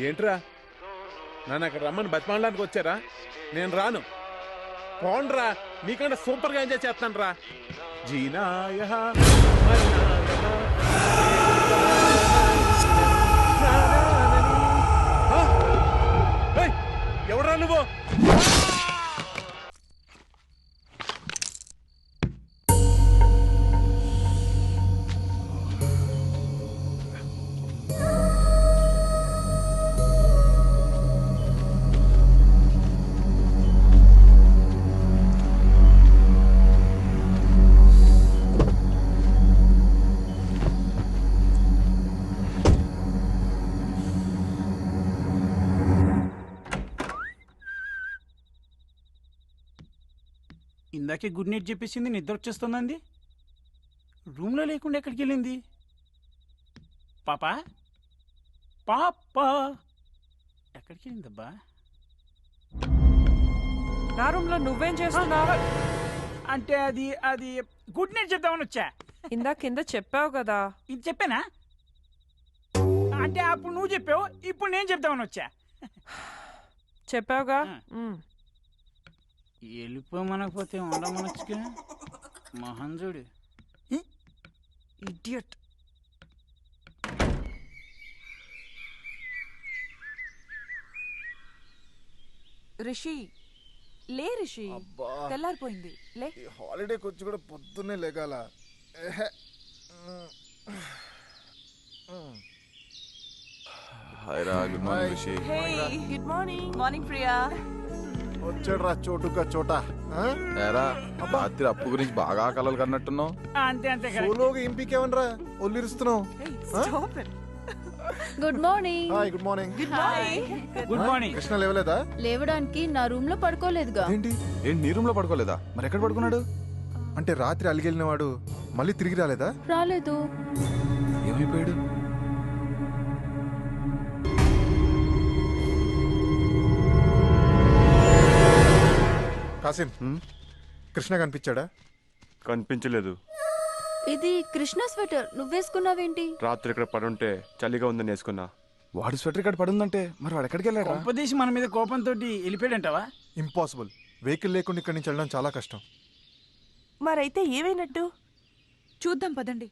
ఏంట్రా నన్ను అక్కడ రమ్మని బతిమాలడానికి వచ్చారా? నేను రాను. పోండ్రా, నీకంటే సూపర్ గా ఎంజాయ్ చేస్తాను రా. జీనాయ ఎవడ్రా నువ్వు? ఇందాకే గుడ్ నైట్ చెప్పేసింది, నిద్ర వచ్చేస్తుందండి. రూమ్లో లేకుండా ఎక్కడికి వెళ్ళింది? పాపా పాపా ఎక్కడికి వెళ్ళిందబ్బా? నా రూమ్ లో నువ్వేం చేస్తున్నావు? అంటే అది అది గుడ్ నైట్ చెప్దామని వచ్చా. ఇందా కింద చెప్పావు కదా. ఇది చెప్పానా? అంటే అప్పుడు నువ్వు చెప్పావు, ఇప్పుడు నేను చెప్దామని వచ్చా. చెప్పావుగా. వెళ్ళిపోమనకపోతే ఉండమనొచ్చుగా. మహంజుడు ఇడియట్. రిషి లే, రిషి తెల్లారిపోయింది లే. హాలిడేకి వచ్చి కూడా పొద్దున్నే లేగాల. హాయ్ రా, good morning Rishi. Good morning. Morning Priya. వచ్చాడు రా చోటుగా చోట. ఏరా రాత్రి అప్పు గురించి బాగా కలలు కన్నట్టున్నావు. అంతే అంతే. సోలోగా ఇంపికేమనరా ఒళ్ళిరుస్తున్నావు? Good morning. Hi good morning. Good morning. Krishna లేవలేదా? లేవడానికి నా రూమ్ లో పడుకోలేదుగా. ఏంటి నీ రూమ్ లో పడుకోలేదా? మరి ఎక్కడ పడుకున్నాడు? అంటే రాత్రి అలిగెళ్ళిన వాడు మళ్ళీ తిరిగి రాలేదా? రాలేదు. ఏమైపోయాడు? కాసిం, కృష్ణ కనిపించాడా? కనిపించలేదు. ఇది కృష్ణ స్వెటర్ నువ్వేసుకున్నావేంటి? రాత్రి ఇక్కడ పడుంటే చలిగా ఉందని వేసుకున్నా. వాడు స్వెటర్ ఇక్కడ పడుందంటే మరి వాడు ఎక్కడికి వెళ్ళాడు? ఉపదేశం మన మీద కోపంతో వెళ్ళిపోయాడంటావా? ఇంపాసిబుల్. వెహికల్ లేకుండా ఇక్కడి నుంచి వెళ్ళడం చాలా కష్టం. మరైతే ఏమైనట్టు? చూద్దాం పదండి.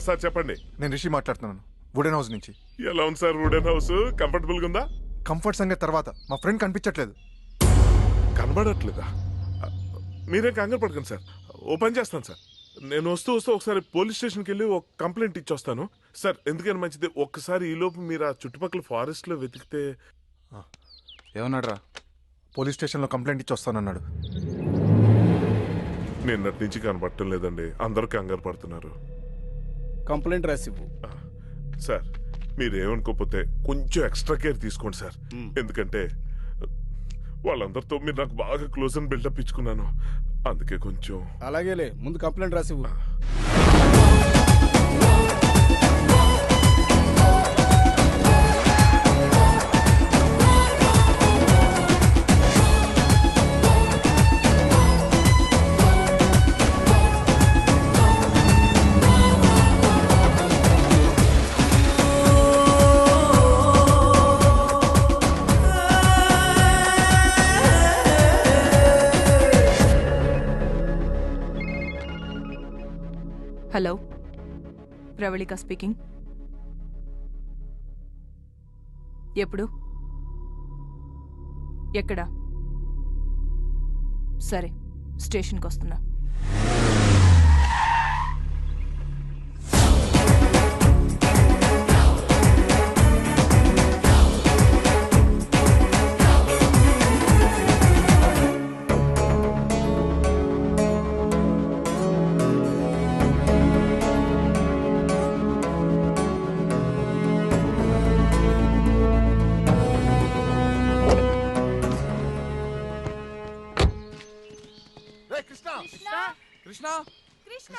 సార్ చెప్పండి. నేను రిషి మాట్లాడుతున్నాను, వుడెన్ హౌస్ నుంచి. ఎలా ఉంది సార్ వుడెన్ హౌస్? కంఫర్టబుల్ గా ఉందా? కంఫర్ట్ సంగతి తర్వాత, మా ఫ్రెండ్ కనిపించట్లేదు. కనబడట్లేదా? మీరేం కంగారు పడకండి సార్, ఓ పని చేస్తాను సార్. నేను వస్తూ ఒకసారి పోలీస్ స్టేషన్కి వెళ్ళి ఒక కంప్లైంట్ ఇచ్చొస్తాను సార్. ఎందుకని మంచిది, ఒక్కసారి ఈ లోపు మీరు ఆ చుట్టుపక్కల ఫారెస్ట్ లో వెతికితే. ఏమన్నాడు రా? పోలీస్ స్టేషన్లో కంప్లైంట్ ఇచ్చి వస్తానన్నాడు. నిన్నటి నుంచి కనబడటం లేదండి, అందరూ కంగారు పడుతున్నారు. కంప్లైంట్ రాసివ్వు. సార్ మీరేమనుకోకపోతే కొంచెం ఎక్స్ట్రా కేర్ తీసుకోండి సార్. ఎందుకంటే వాళ్ళందరితో మీరు నాకు బాగా క్లోజ్ అని బిల్డప్ ఇచ్చుకున్నాను, అందుకే కొంచెం. అలాగేలే, ముందు కంప్లైంట్ రాసివ్వు. Hello, Pravalika speaking. ఎప్పుడు? ఎక్కడ? సరే, స్టేషన్కి వస్తున్నా. కృష్ణ కృష్ణ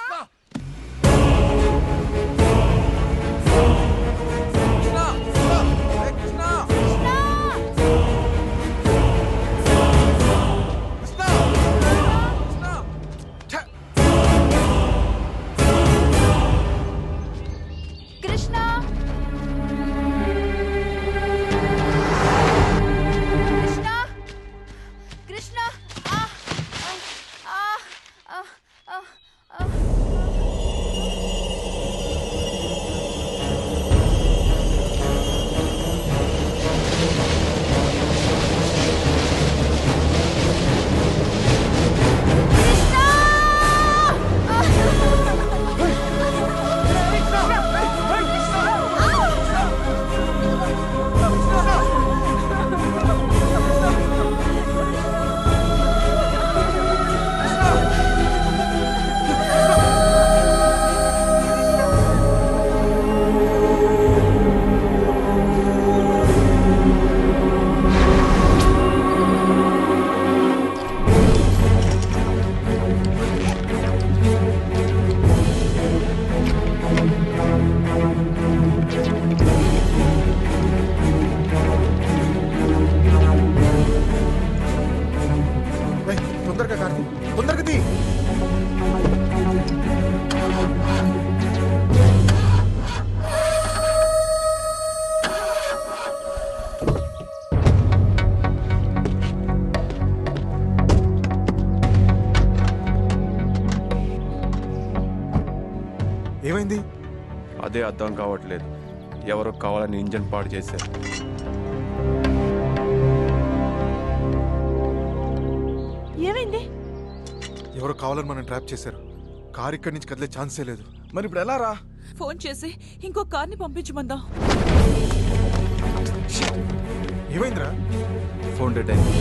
ఏమైంది? అదే అర్థం కావట్లేదు. ఎవరో కావాలని ఇంజన్ పాడు చేశారు. ఏమైంది? ఎవరో కావాలని మనం ట్రాప్ చేశారు. కార్ ఇక్కడి నుంచి కదిలే ఛాన్సే లేదు. మరి ఇప్పుడు ఎలా రా? ఫోన్ చేసి ఇంకో కార్ని పంపించమందా? ఏమైందిరా? ఫోన్ డెడ్ అయింది.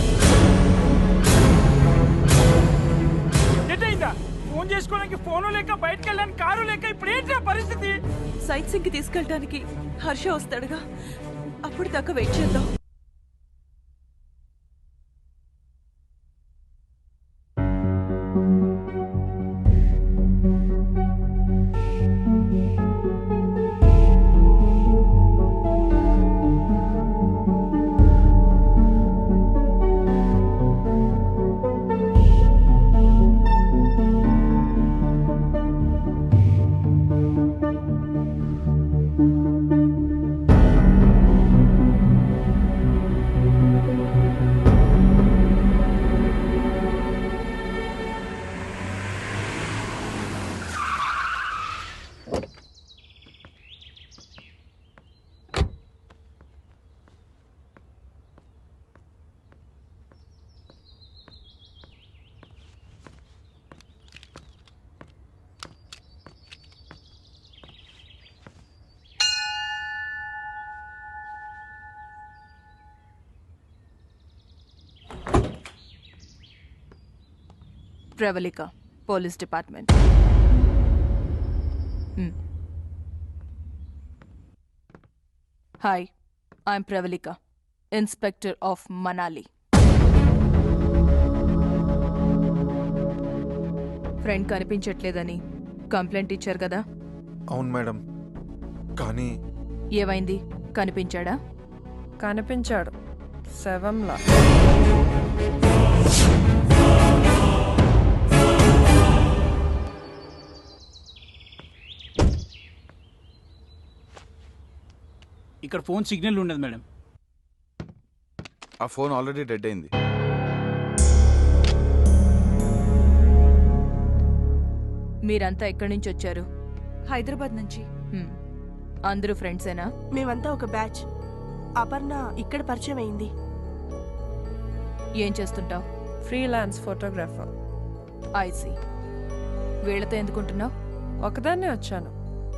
డెడ్ అయిందా? ఫోన్ చేసుకోవడానికి ఫోను లేక, బయటకు వెళ్ళడానికి కారు లేక, ఇప్పుడు ఏంటి పరిస్థితి? సైట్ సింగ్ కి తీసుకెళ్ళడానికి హర్ష వస్తాడుగా, అప్పుడు దాకా వెయిట్ చేద్దాం. Pravalika, police department. Hi, I'm Pravalika, inspector of Manali. Friend కనిపించట్లేదని కంప్లైంట్ ఇచ్చారు కదా? అవును మేడం, కానీ ఏమైంది? కనిపించాడా? కనిపించాడు శవంలా. ఇక్కడ ఫోన్ సిగ్నల్ ఉండదు మేడం. ఆ ఫోన్ ఆల్రెడీ డెడ్ అయింది. మీరంతా ఎక్కడి నుంచి వచ్చారు? హైదరాబాద్ నుంచి. అందరూ ఫ్రెండ్సేనా? మేమంతా ఒక బ్యాచ్. అపర్ణ ఇక్కడ పరిచయం అయింది. ఏం చేస్తుంటావు? Freelance photographer. ఐసీ. వీళ్ళతో ఎందుకుంటున్నావు? ఒకదాన్నే వచ్చాను.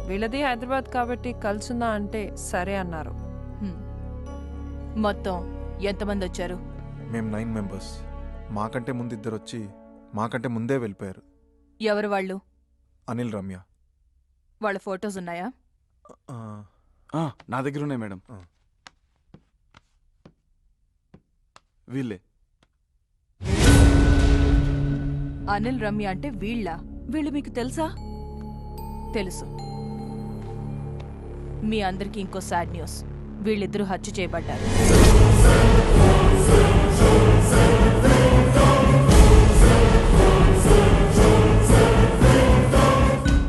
వీళ్ళది హైదరాబాద్ కాబట్టి కలుసుందా అంటే సరే అన్నారు. మొత్తం ఎంతమంది వచ్చారు? మేము 9 మెంబర్స్. మాకంటే ముందు 2 వచ్చి మాకంటే ముందే వెళ్ళిపోయారు. ఎవరు వాళ్ళు? అనిల్, రమ్య. వాళ్ళ ఫొటోస్ ఉన్నాయా? నా దగ్గర ఉన్నాయి మేడం. వీళ్ళే. అనిల్, రమ్య అంటే వీళ్ళ? వీళ్ళు మీకు తెలుసా? తెలుసు. మీ అందరికీ ఇంకో సాడ్ న్యూస్. వీళ్ళిద్దరూ హత్య చేయబడ్డారు.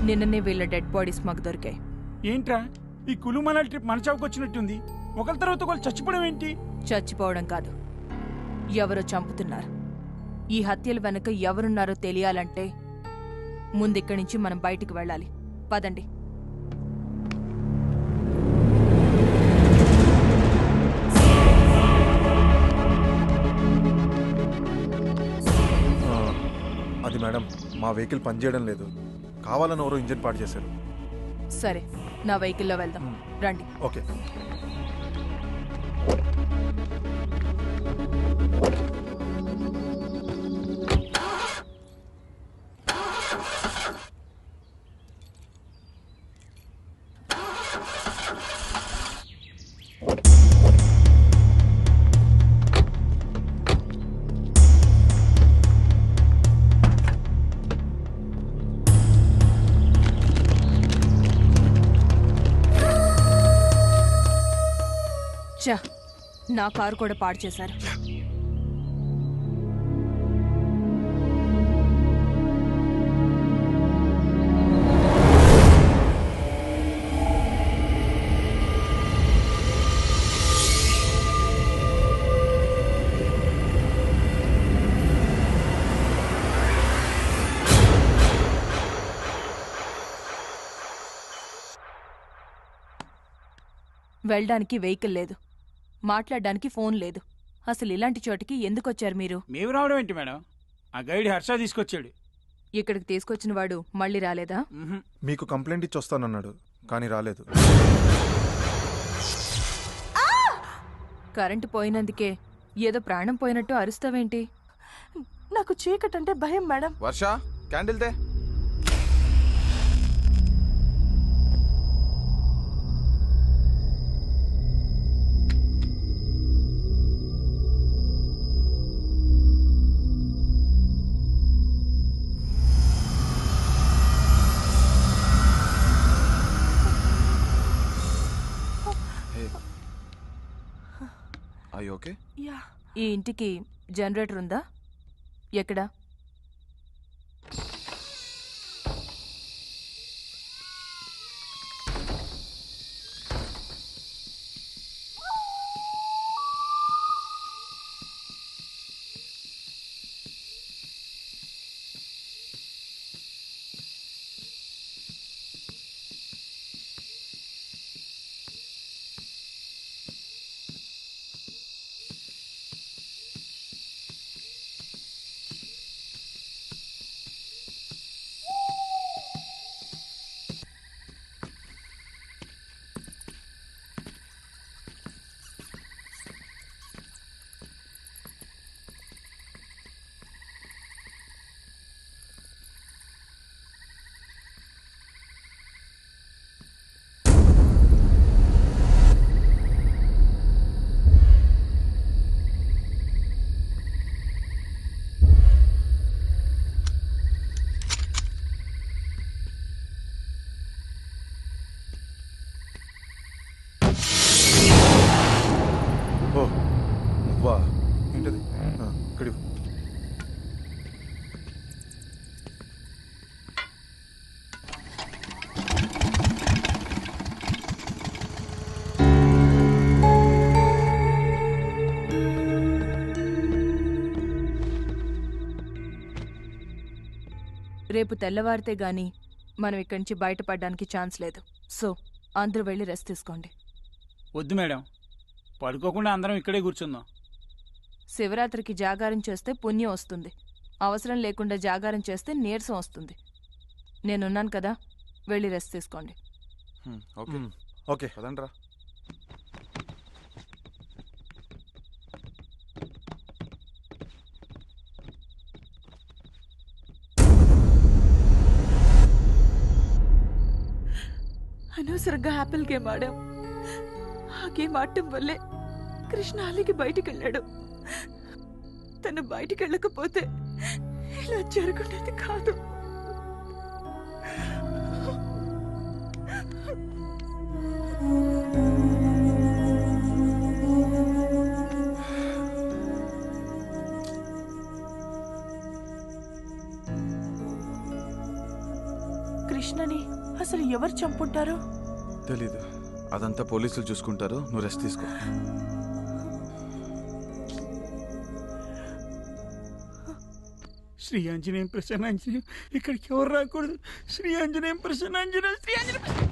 నిన్ననే వీళ్ళ డెడ్ బాడీస్ మాకు దొరికాయి. ఏంట్రా ఈ కులు మనాలి ట్రిప్ మన చావుకు వచ్చినట్టుంది. ఒకరి తర్వాత ఒకరు చచ్చిపోవడం ఏంటి? చచ్చిపోవడం కాదు, ఎవరో చంపుతున్నారు. ఈ హత్యల వెనక ఎవరున్నారో తెలియాలంటే ముందిక్కడి నుంచి మనం బయటికి వెళ్ళాలి. పదండి. అది మేడం, మా వెహికల్ పనిచేయడం లేదు. కావాలని ఎవరో ఇంజిన్ పాడు చేశారు. సరే, నా వెహికల్లో వెళ్దాం రండి. ఓకే. నా కారు కూడా పాడు చేశారు. వెళ్ళడానికి వెహికల్ లేదు, మాట్లాడడానికి ఫోన్ లేదు. అసలు ఇలాంటి చోటికి ఎందుకు వచ్చారు మీరు? మేము రావడం ఏంటి మేడం? ఆ గైడ్ హర్ష తీసుకొచ్చాడు. ఇక్కడికి తీసుకొచ్చిన వాడు మళ్ళీ రాలేదా? మీకు కంప్లైంట్ ఇచ్చి వస్తానన్నాడు, కానీ రాలేదు. కరెంటు పోయినందుకే ఏదో ప్రాణం పోయినట్టు అరుస్తావేంటి? నాకు చీకటంటే భయం మేడం. వర్ష, క్యాండిల్ తే. ఓకే. ఈ ఇంటికి జనరేటర్ ఉందా? ఎక్కడా? రేపు తెల్లవారితే గాని మనం ఇక్కడి నుంచి బయటపడడానికి ఛాన్స్ లేదు. సో అందరూ వెళ్ళి రెస్ట్ తీసుకోండి. వద్దు మేడం, పడుకోకుండా అందరం ఇక్కడే కూర్చుందాం. శివరాత్రికి జాగారం చేస్తే పుణ్యం వస్తుంది. అవసరం లేకుండా జాగారం చేస్తే నీరసం వస్తుంది. నేనున్నాను కదా, వెళ్ళి రెస్ట్ తీసుకోండి. ఓకే ఓకే పదండ్రా. అనవసరంగా యాపిల్ గేమ్ ఆడాం. ఆ గేమ్ ఆడటం వల్లే కృష్ణ అలిగి బయటికి వెళ్ళాడు. తను బయటికి వెళ్ళకపోతే ఇలా జరుగుండేది కాదు. కృష్ణని అసలు ఎవరు చంపుంటారు? తెలీదు, అదంతా పోలీసులు చూసుకుంటారు. నువ్వు రెస్ట్ తీసుకో. శ్రీ ఆంజనేయం ప్రసన్నాంజనేయం, ఇక్కడికి ఎవరు రాకూడదు. Shri Anjaneyam Prasannanjaneyam, Shri Anjaneyam.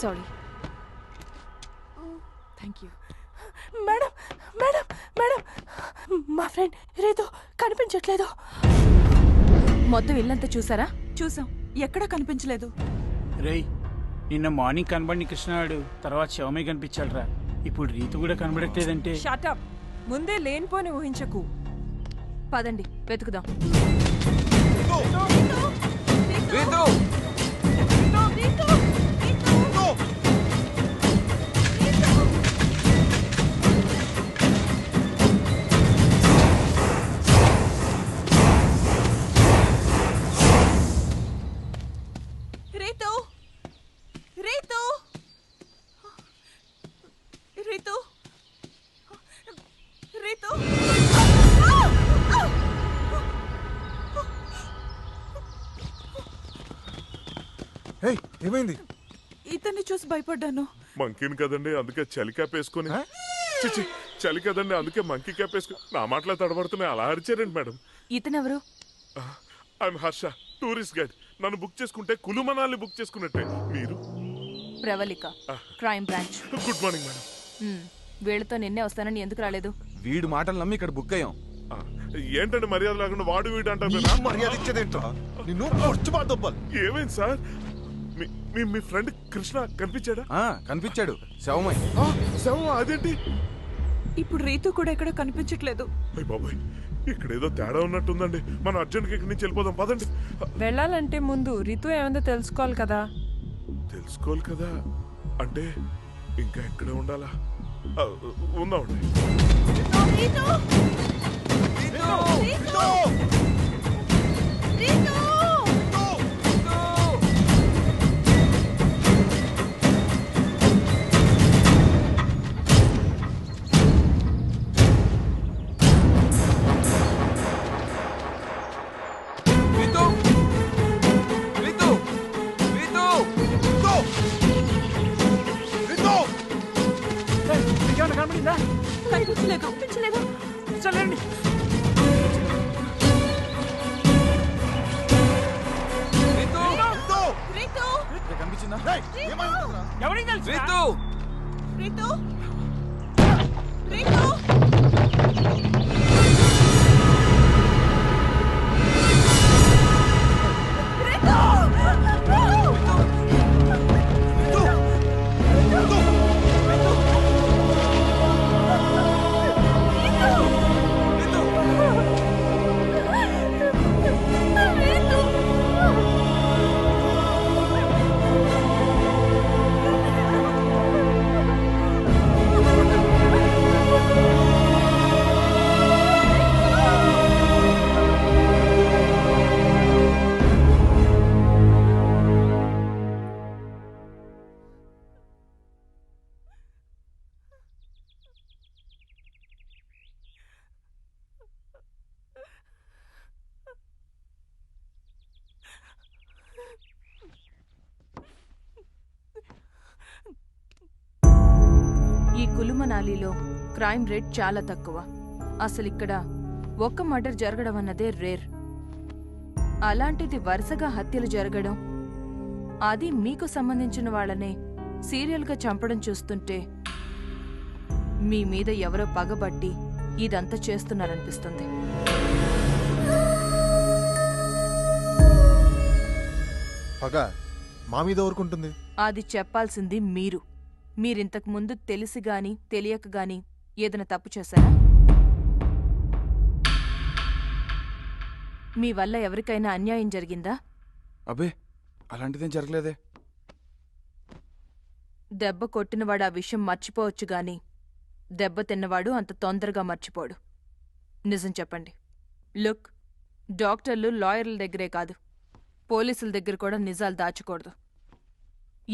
Sorry. Thank you. Madam madam madam, మా ఫ్రెండ్ రీతు కనిపించట్లేదు. మొత్తం ఇల్లంతా చూసారా? చూసాం, ఎక్కడా కనిపించలేదు. రేయ్, నిన్న మార్నింగ్ కనబడిన కృష్ణాడు తర్వాత శవమే కనిపించాడురా. ఇప్పుడు రీతు కూడా కనబడట్లేదంటే షటప్, ముందే లేనిపోని ఊహించకు. పదండి వెతుకుదాం. రీతు రీతు రీతు రీతు ఏమైంది? ఇతన్ని చూసి భయపడ్డాను. మంకీని కదండి, అందుకే చలి క్యాప్ వేసుకుని. చిచి, చలి కదండి, అందుకే మంకీ క్యాప్ వేసుకుని. నా మాటలో తడబడుతున్నాయి, అలా అరిచారండి మేడం. ఇతనెవరు? I'm Harsha, tourist guide. నన్ను బుక్ చేసుకుంటే కులు మనాలి బుక్ చేసుకున్నట్టే. మీరు? Pravalika, crime branch. Good morning madam. వీళ్ళతో నిన్నే వస్తానని ఎందుకు రాలేదు? వీడు మాటలు నమ్మి ఇక్కడ బుక్ అయ్యాం. ఏంటంటే మర్యాద లేకుండా వాడు వీడు అంటారు. మర్యాద ఇచ్చేదేంట్రా? నిన్ను పొడుచుబాదొబ్బలు. ఏమైంది సార్? మీ ఫ్రెండ్ కృష్ణ కనిపించాడా? కనిపించాడు, శవమై. శవం? అదేంటి? ఇప్పుడు రీతు కూడా ఎక్కడ కనిపించట్లేదు. అయ్య బాబాయ్, ఇక్కడ ఏదో తేడా ఉన్నట్టుందండి. మనం అర్జెంట్ గా ఇక్కడి నుంచి వెళ్ళిపోదాం, పదండి. వెళ్ళాలంటే ముందు రీతు ఏముందో తెలుసుకోవాలి కదా. తెలుసుకోవాలి కదా అంటే ఇంకా ఎక్కడే ఉండాలా? ఉందామండి. కనిపించలేదు. చల్లండి. కనిపించిందా? ఎవరికి తెలుసు? రీతు రీతు రీతు ఈ కులుమనాలిలో క్రైమ్ రేట్ చాలా తక్కువ. అసలు ఇక్కడ ఒక్క మర్డర్ జరగడం అన్నదే రేర్. అలాంటిది వరుసగా హత్యలు జరగడం, అది మీకు సంబంధించిన వాళ్ళనే సీరియల్గా చంపడం చూస్తుంటే మీ మీద ఎవరో పగబట్టి ఇదంతా చేస్తున్నారనిపిస్తుంది. పగ మా మీద ఊరుకుంటుంది. అది చెప్పాల్సింది మీరు. మీరింతకు ముందు తెలిసి గాని తెలియక గాని ఏదైనా తప్పు చేశారా? మీ వల్ల ఎవరికైనా అన్యాయం జరిగిందా? అబ్బే, అలాంటిదేం జరగలేదే. దెబ్బ కొట్టినవాడు ఆ విషయం మర్చిపోవచ్చు గాని దెబ్బ తిన్నవాడు అంత తొందరగా మర్చిపోడు. నిజం చెప్పండి. లుక్, డాక్టర్లు లాయర్ల దగ్గరే కాదు, పోలీసుల దగ్గర కూడా నిజాలు దాచకూడదు.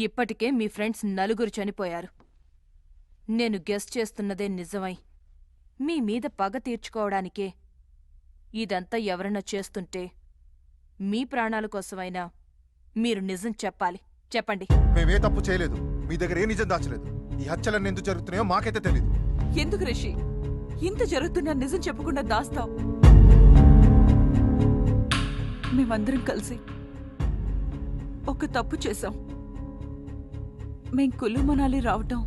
ఇప్పటికే మీ ఫ్రెండ్స్ 4 చనిపోయారు. నేను గెస్ చేస్తున్నదే నిజమై మీ మీద పగ తీర్చుకోవడానికే ఇదంతా ఎవరన్నా చేస్తుంటే మీ ప్రాణాల కోసమైనా మీరు నిజం చెప్పాలి. చెప్పండి. మేమే తప్పు చేయలేదు, మీ దగ్గర ఏ నిజం దాచలేదు. ఈ హత్యలన్నీ ఎందుకు జరుగుతున్నాయో మాకైతే తెలీదు. ఎందుకు రిషి ఇంత జరుగుతున్నా నిజం చెప్పకుండా దాస్తావు? మేమందరం కలిసి ఒక తప్పు చేశాం. మేం కులు మనాలి రావటం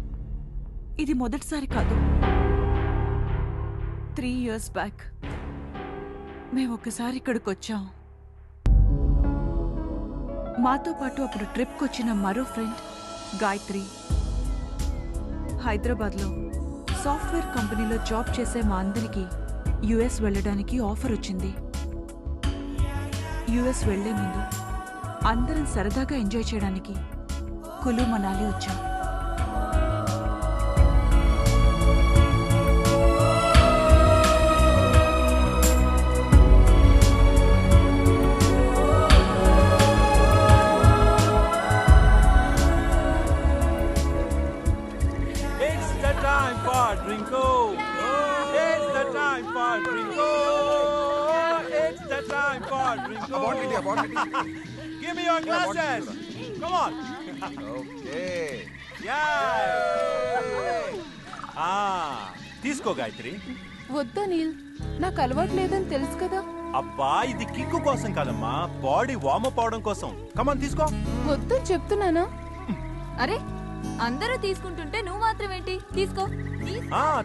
ఇది మొదటిసారి కాదు. 3 years బ్యాక్ మేము ఒక్కసారి ఇక్కడికి వచ్చాం. మాతో పాటు అప్పుడు ట్రిప్కి వచ్చిన మరో ఫ్రెండ్ గాయత్రి హైదరాబాద్లో సాఫ్ట్వేర్ కంపెనీలో జాబ్ చేసే మా అందరికీ యుఎస్ వెళ్ళడానికి ఆఫర్ వచ్చింది. యుఎస్ వెళ్లే ముందు అందరం సరదాగా ఎంజాయ్ చేయడానికి కులు మనాలి వచ్చాం. Give me your glasses. Come on. Okay. తీసుకో గాయత్రి. వద్దా నీల్, నాకు అలవాటు లేదని తెలుసు కదా. అబ్బా ఇది కిక్కు కోసం కాదమ్మా, బాడీ వార్మప్ అవడం కోసం. కమాన్ తీసుకో. వద్దని చెప్తున్నానా? అరే అందరూ తీసుకుంటుంటే నువ్వు మాత్రం ఏంటి? తీసుకో.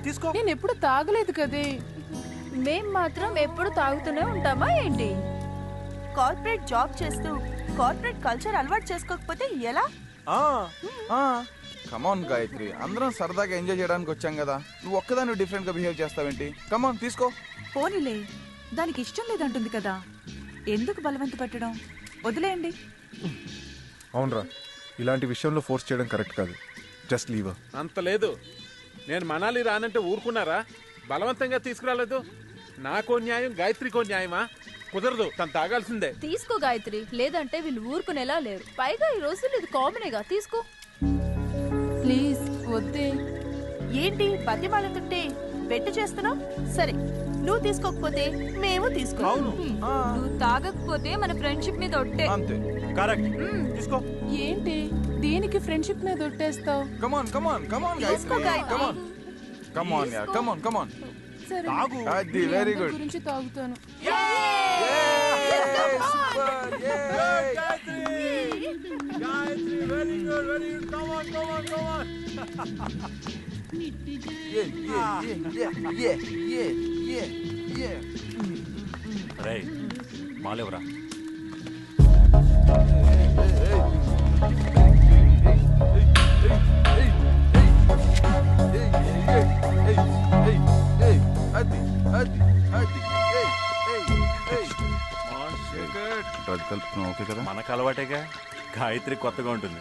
తీసుకో. నేను ఎప్పుడు తాగలేదు కదే. మేం మాత్రం ఎప్పుడు తాగుతూనే ఉంటామా ఏంటి? కార్పొరేట్ జాబ్ చేస్తూ కార్పొరేట్ కల్చర్ అలవాటు చేసుకోకపోతే ఎలా? కమాన్ గాయత్రి, అందరం సరదాగా ఎంజాయ్ చేయడానికి వచ్చాం కదా, నువ్వు ఒక్కదాన్ని డిఫరెంట్ గా బిహేవ్ చేస్తావేంటి? కమాన్ తీసుకో. పోనీలే, దానికి ఇష్టం లేదంటుంది కదా, ఎందుకు బలవంత పెట్టడం? వదిలేయండి. అవునరా, ఇలాంటి విషయంలో ఫోర్స్ చేయడం కరెక్ట్ కాదు. Just leave. అంత లేదు. నేను మనాలి రానంటే ఊరుకున్నారా? బలవంతంగా తీసుకురాలేదు. నాకో న్యాయం, గాయత్రికో న్యాయమా? కుదరదు, తను తాగాల్సిందే. తీసుకో గాయత్రి, లేదంటే వీళ్ళు ఊరుకునేలా లేరు. పైగా ఈ రోజుల్లో ఇది కామనేగా. తీసుకో ప్లీజ్. వద్దే. ఏంటి బతిమాలుతుంటే బెట్టు చేస్తున్నావు? సరే, నువ్వు తీసుకోకపోతే మేము తీసుకో. నువ్వు తాగకపోతే మన ఫ్రెండ్షిప్ మీద ఒట్టే. అంతే. కరెక్ట్. తీసుకో. ఏంటి దేనికి ఫ్రెండ్షిప్ మీద ఒట్టేస్తావు? కమాన్ కమాన్ కమాన్ గాయత్రి, కమాన్ కమాన్ యార్, కమాన్ కమాన్. సరే, అది వెరీ గుడ్. గురించి తాగుతాను. రేయ్ మాలేవరా. ఓకే కదా, మనకు అలవాటేగా. గాయత్రి కొత్తగా ఉంటుంది.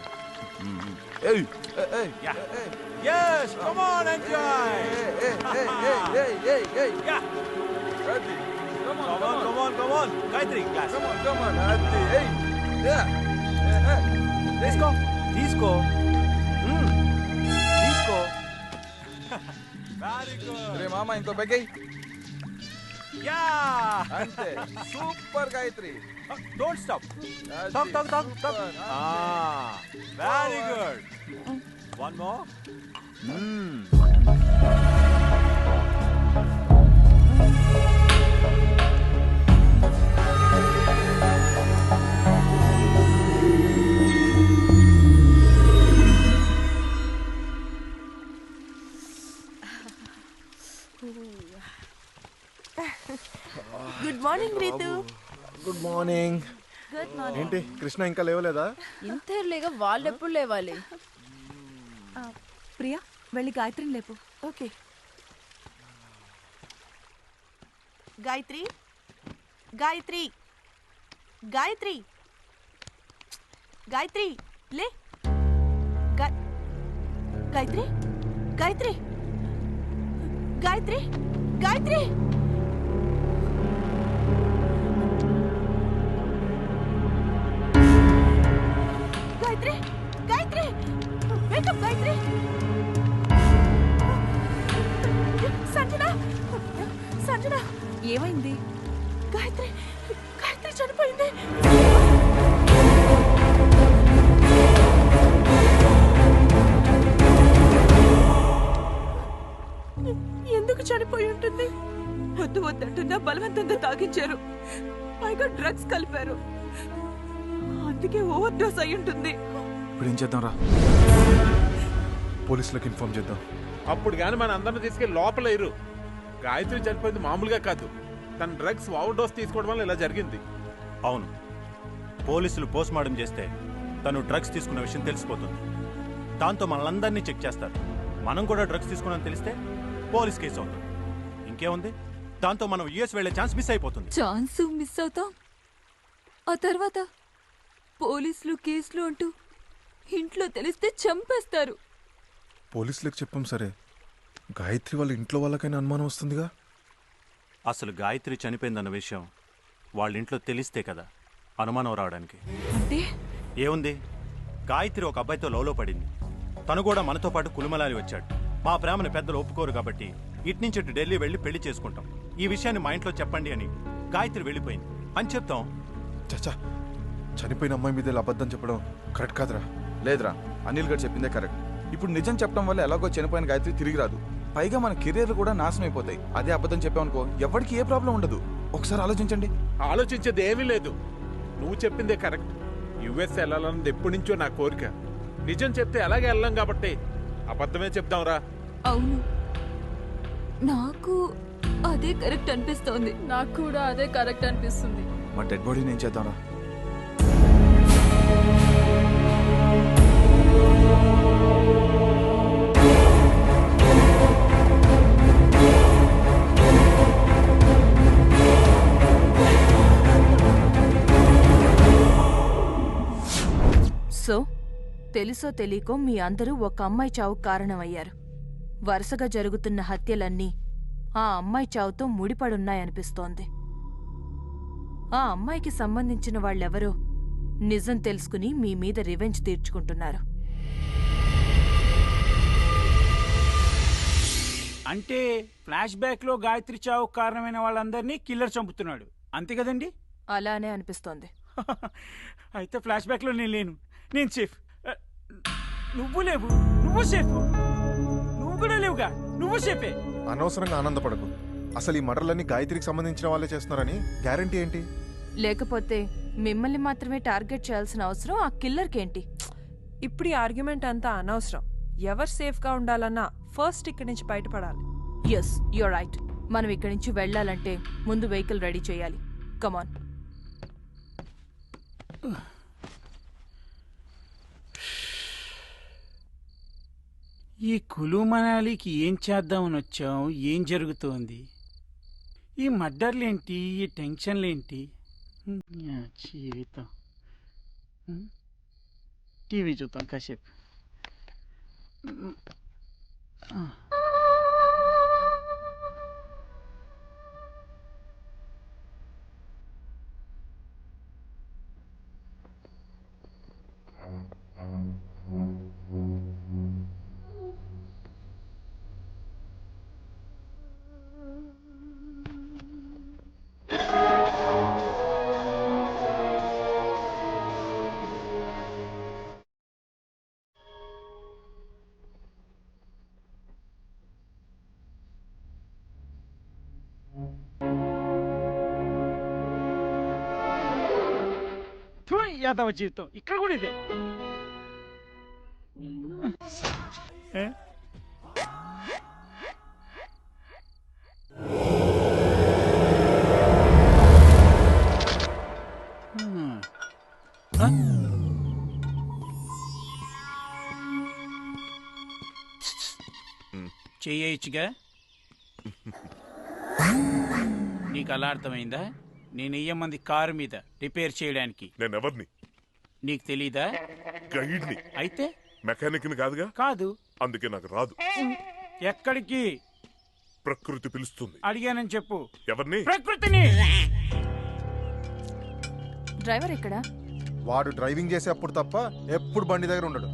Yes, come on, enjoy. Come on. Gayatri, glass. Come on. తీసుకో. తీసుకో. Very good. రే మామ, ఇంకో బెగ్గై. అంతే. Super Gayathri. Don't stop. Talk. Very good. One more. Good morning Ritu. Good morning. Good morning. ఏంటి కృష్ణ ఇంకా లేవలేదా? ఇంతేర్లేగా వాళ్ళెప్పుడు లేవాలి? ప్రియా, వెళ్ళి గాయత్రిని లేపు. ఓకే. గాయత్రి గాయత్రి గాయత్రి గాయత్రి లే. గాయత్రి గాయత్రి గాయత్రి గాయత్రి గాయత్రి గాయత్రి వేకప్ గాయత్రి. సంజన ఏమైంది? గాయత్రి చనిపోయింది. ఎందుకు చనిపోయి ఉంటుంది? వద్దంటున్నా బలవంతంగా తాగించారు. పైగా డ్రగ్స్ కలిపారు. అందుకే ఓవర్ డోస్ అయి ఉంటుంది. ఇప్పుడు ఏం చేద్దాం రా? పోలీసులకు ఇన్ఫార్మ్ చేద్దాం. అప్పుడు కానీ మన అందరిని తీసుకెళ్ళి లోపల ఇరు. గాయత్రి చనిపోయింది మామూలుగా కాదు, తన డ్రగ్స్ ఓవర్ డోస్ తీసుకోవడం వల్ల ఇలా జరిగింది. అవును, పోలీసులు పోస్ట్ మార్టం చేస్తే తను డ్రగ్స్ తీసుకున్న విషయం తెలిసిపోతుంది. దాంతో మనల్ని చెక్ చేస్తారు. మనం కూడా డ్రగ్స్ తీసుకున్నామని తెలిస్తే పోలీస్ కేసు అవుతుంది. ఇంకేముంది, దాంతో మనం యుఎస్ వెళ్లే ఛాన్స్ మిస్ అయిపోతుంది. ఛాన్స్ మిస్ అవుతాం, ఆ తర్వాత పోలీసులు కేసులు అంటూ ఇంట్లో తెలిస్తే చంపేస్తారు. పోలీసులకు చెప్పాం సరే, గాయత్రి వాళ్ళ ఇంట్లో వాళ్ళకైనా అనుమానం వస్తుందిగా. అసలు గాయత్రి చనిపోయిందన్న విషయం వాళ్ళ ఇంట్లో తెలిస్తే కదా అనుమానం రావడానికి. అంటే ఏముంది, గాయత్రి ఒక అబ్బాయితో లవ్లో పడింది. తను కూడా మనతో పాటు కులుమలాలి వచ్చాడు. మా ప్రేమను పెద్దలు ఒప్పుకోరు కాబట్టి ఇట్నుంచి ఇటు ఢిల్లీ వెళ్ళి పెళ్లి చేసుకుంటాం. ఈ విషయాన్ని మా ఇంట్లో చెప్పండి అని గాయత్రి వెళ్ళిపోయింది అని చెప్తాం. చచ్చా, చనిపోయిన అమ్మాయి మీద ఇలా అబద్ధం చెప్పడం కరెక్ట్ కాదురా. లేదురా, అనిల్ గారు చెప్పిందే కరెక్ట్. ఇప్పుడు నిజం చెప్పడం వల్ల ఎలాగో చనిపోయిన గాయత్రి తిరిగి రాదు. పైగా మన కెరీర్లు కూడా నాశనం అయిపోతాయి. అదే అబద్ధం చెప్పామనుకో ఎవరికి ఏ ప్రాబ్లం ఉండదు. ఒకసారి ఆలోచించండి. ఆలోచించేది ఏమీ లేదు, నువ్వు చెప్పిందే కరెక్ట్. యుఎస్ వెళ్ళాలన్నది ఎప్పటి నుంచో నా కోరిక. నిజం చెప్తే అలాగే వెళ్ళాం కాబట్టి అబద్ధమే చెప్దాంరా. అవును, నాకు అదే కరెక్ట్ అనిపిస్తోంది. నాకు కూడా అదే కరెక్ట్ అనిపిస్తుంది. మా డెడ్ బాడీని ఏం చేద్దాంరా? సో తెలుసో తెలియకో మీ అందరూ ఒక అమ్మాయి చావుకు కారణమయ్యారు. వరుసగా జరుగుతున్న హత్యలన్నీ ఆ అమ్మాయి చావుతో ముడిపడున్నాయనిపిస్తోంది. ఆ అమ్మాయికి సంబంధించిన వాళ్ళెవరో నిజం తెలుసుకుని మీ మీద రివెంజ్ తీర్చుకుంటున్నారు. అంటే ఫ్లాష్ బ్యాక్ లో గాయత్రి చావు కారణమైన వాళ్ళందరినీ కిల్లర్ చంపుతున్నాడు, అంతే కదండి? అలానే అనిపిస్తోంది. అయితే ఫ్లాష్ బ్యాక్ లో నేను లేను, నేను సేఫ్. నువ్వు లేవు, నువ్వు సేఫ్. నువ్వు కూడా లేవుగా, నువ్వు సేఫే. అనవసరంగా ఆనందపడకు. అసలు ఈ మర్డర్లన్నీ గాయత్రికి సంబంధించిన వాళ్ళే చేస్తున్నారని గ్యారంటీ ఏంటి? లేకపోతే మిమ్మల్ని మాత్రమే టార్గెట్ చేయాల్సిన అవసరం ఆ కిల్లర్కేంటి? ఇప్పుడు ఈ ఆర్గ్యుమెంట్ అంతా అనవసరం. ఎవరు సేఫ్గా ఉండాలన్నా ఫస్ట్ ఇక్కడి నుంచి బయటపడాలి. Yes, you're right. మనం ఇక్కడి నుంచి వెళ్ళాలంటే ముందు వెహికల్ రెడీ చేయాలి. కమాన్. ఈ కులు మనాలికి ఏం చేద్దామని వచ్చాం? ఏం జరుగుతోంది? ఈ మర్డర్లేంటి? ఈ టెన్షన్లేంటి? జీవితం. టీవీ చూద్దాం కాసేపు. యాదవ జీవితం ఇక్కడ కూడా ఇదే. చేయొచ్చుగా. నీకు అలా అర్థమైందా? నేను ఇయ్యమంది కారు మీద రిపేర్ చేయడానికి. నేను ఎవరిని? నీకు తెలీదా? గైడ్ని. అయితే మెకానిక్ని కాదుగా? కాదు. అందుకే నాకు రాదు. ఎక్కడికి? ప్రకృతి పిలుస్తుంది. అడిగానని చెప్పు. ఎవరిని? ప్రకృతిని. డ్రైవర్ ఎక్కడ? వాడు డ్రైవింగ్ చేసే అప్పుడు తప్ప ఎప్పుడు బండి దగ్గర ఉండడు.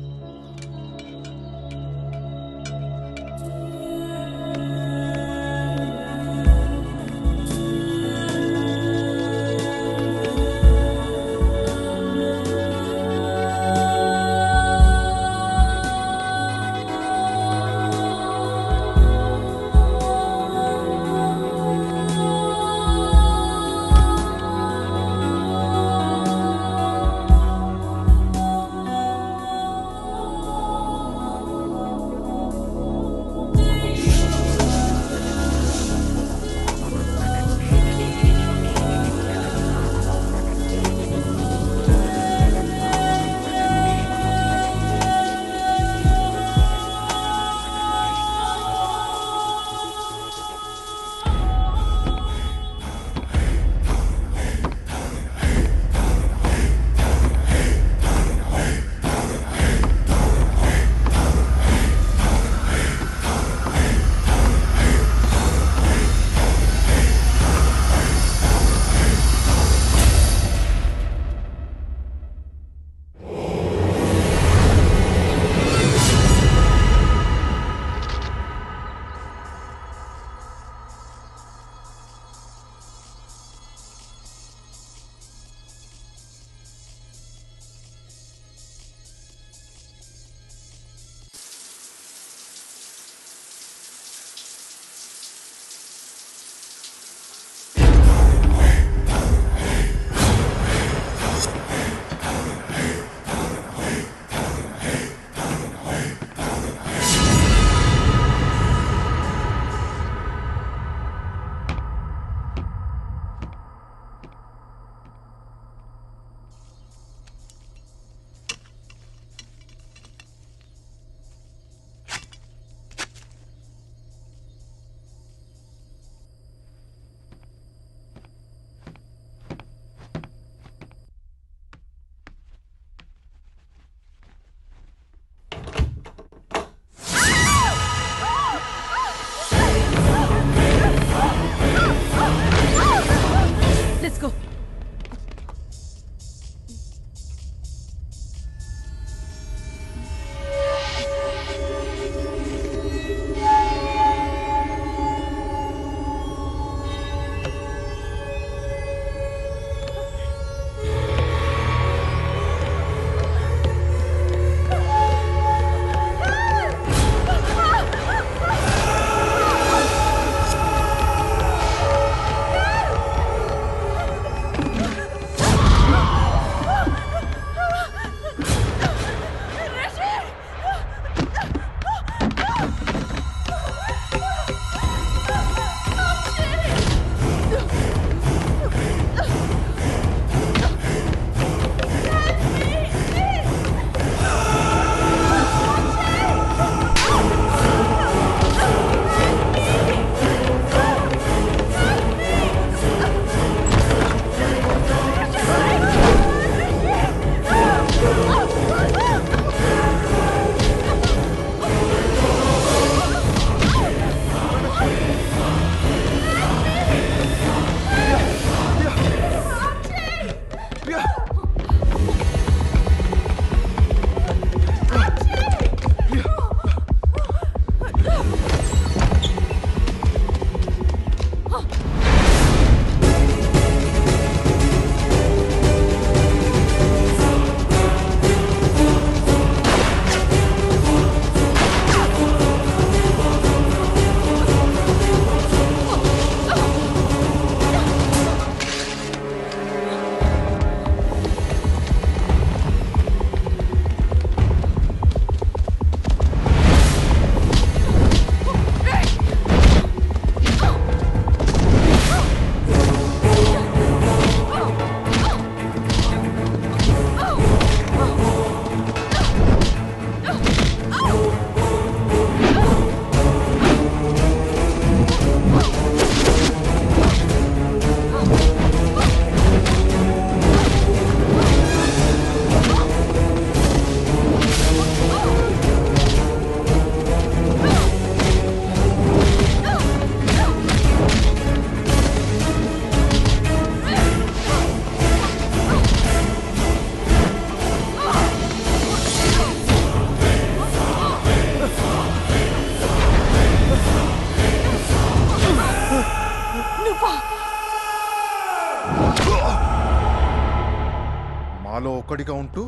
ఒకడిగా ఉంటూ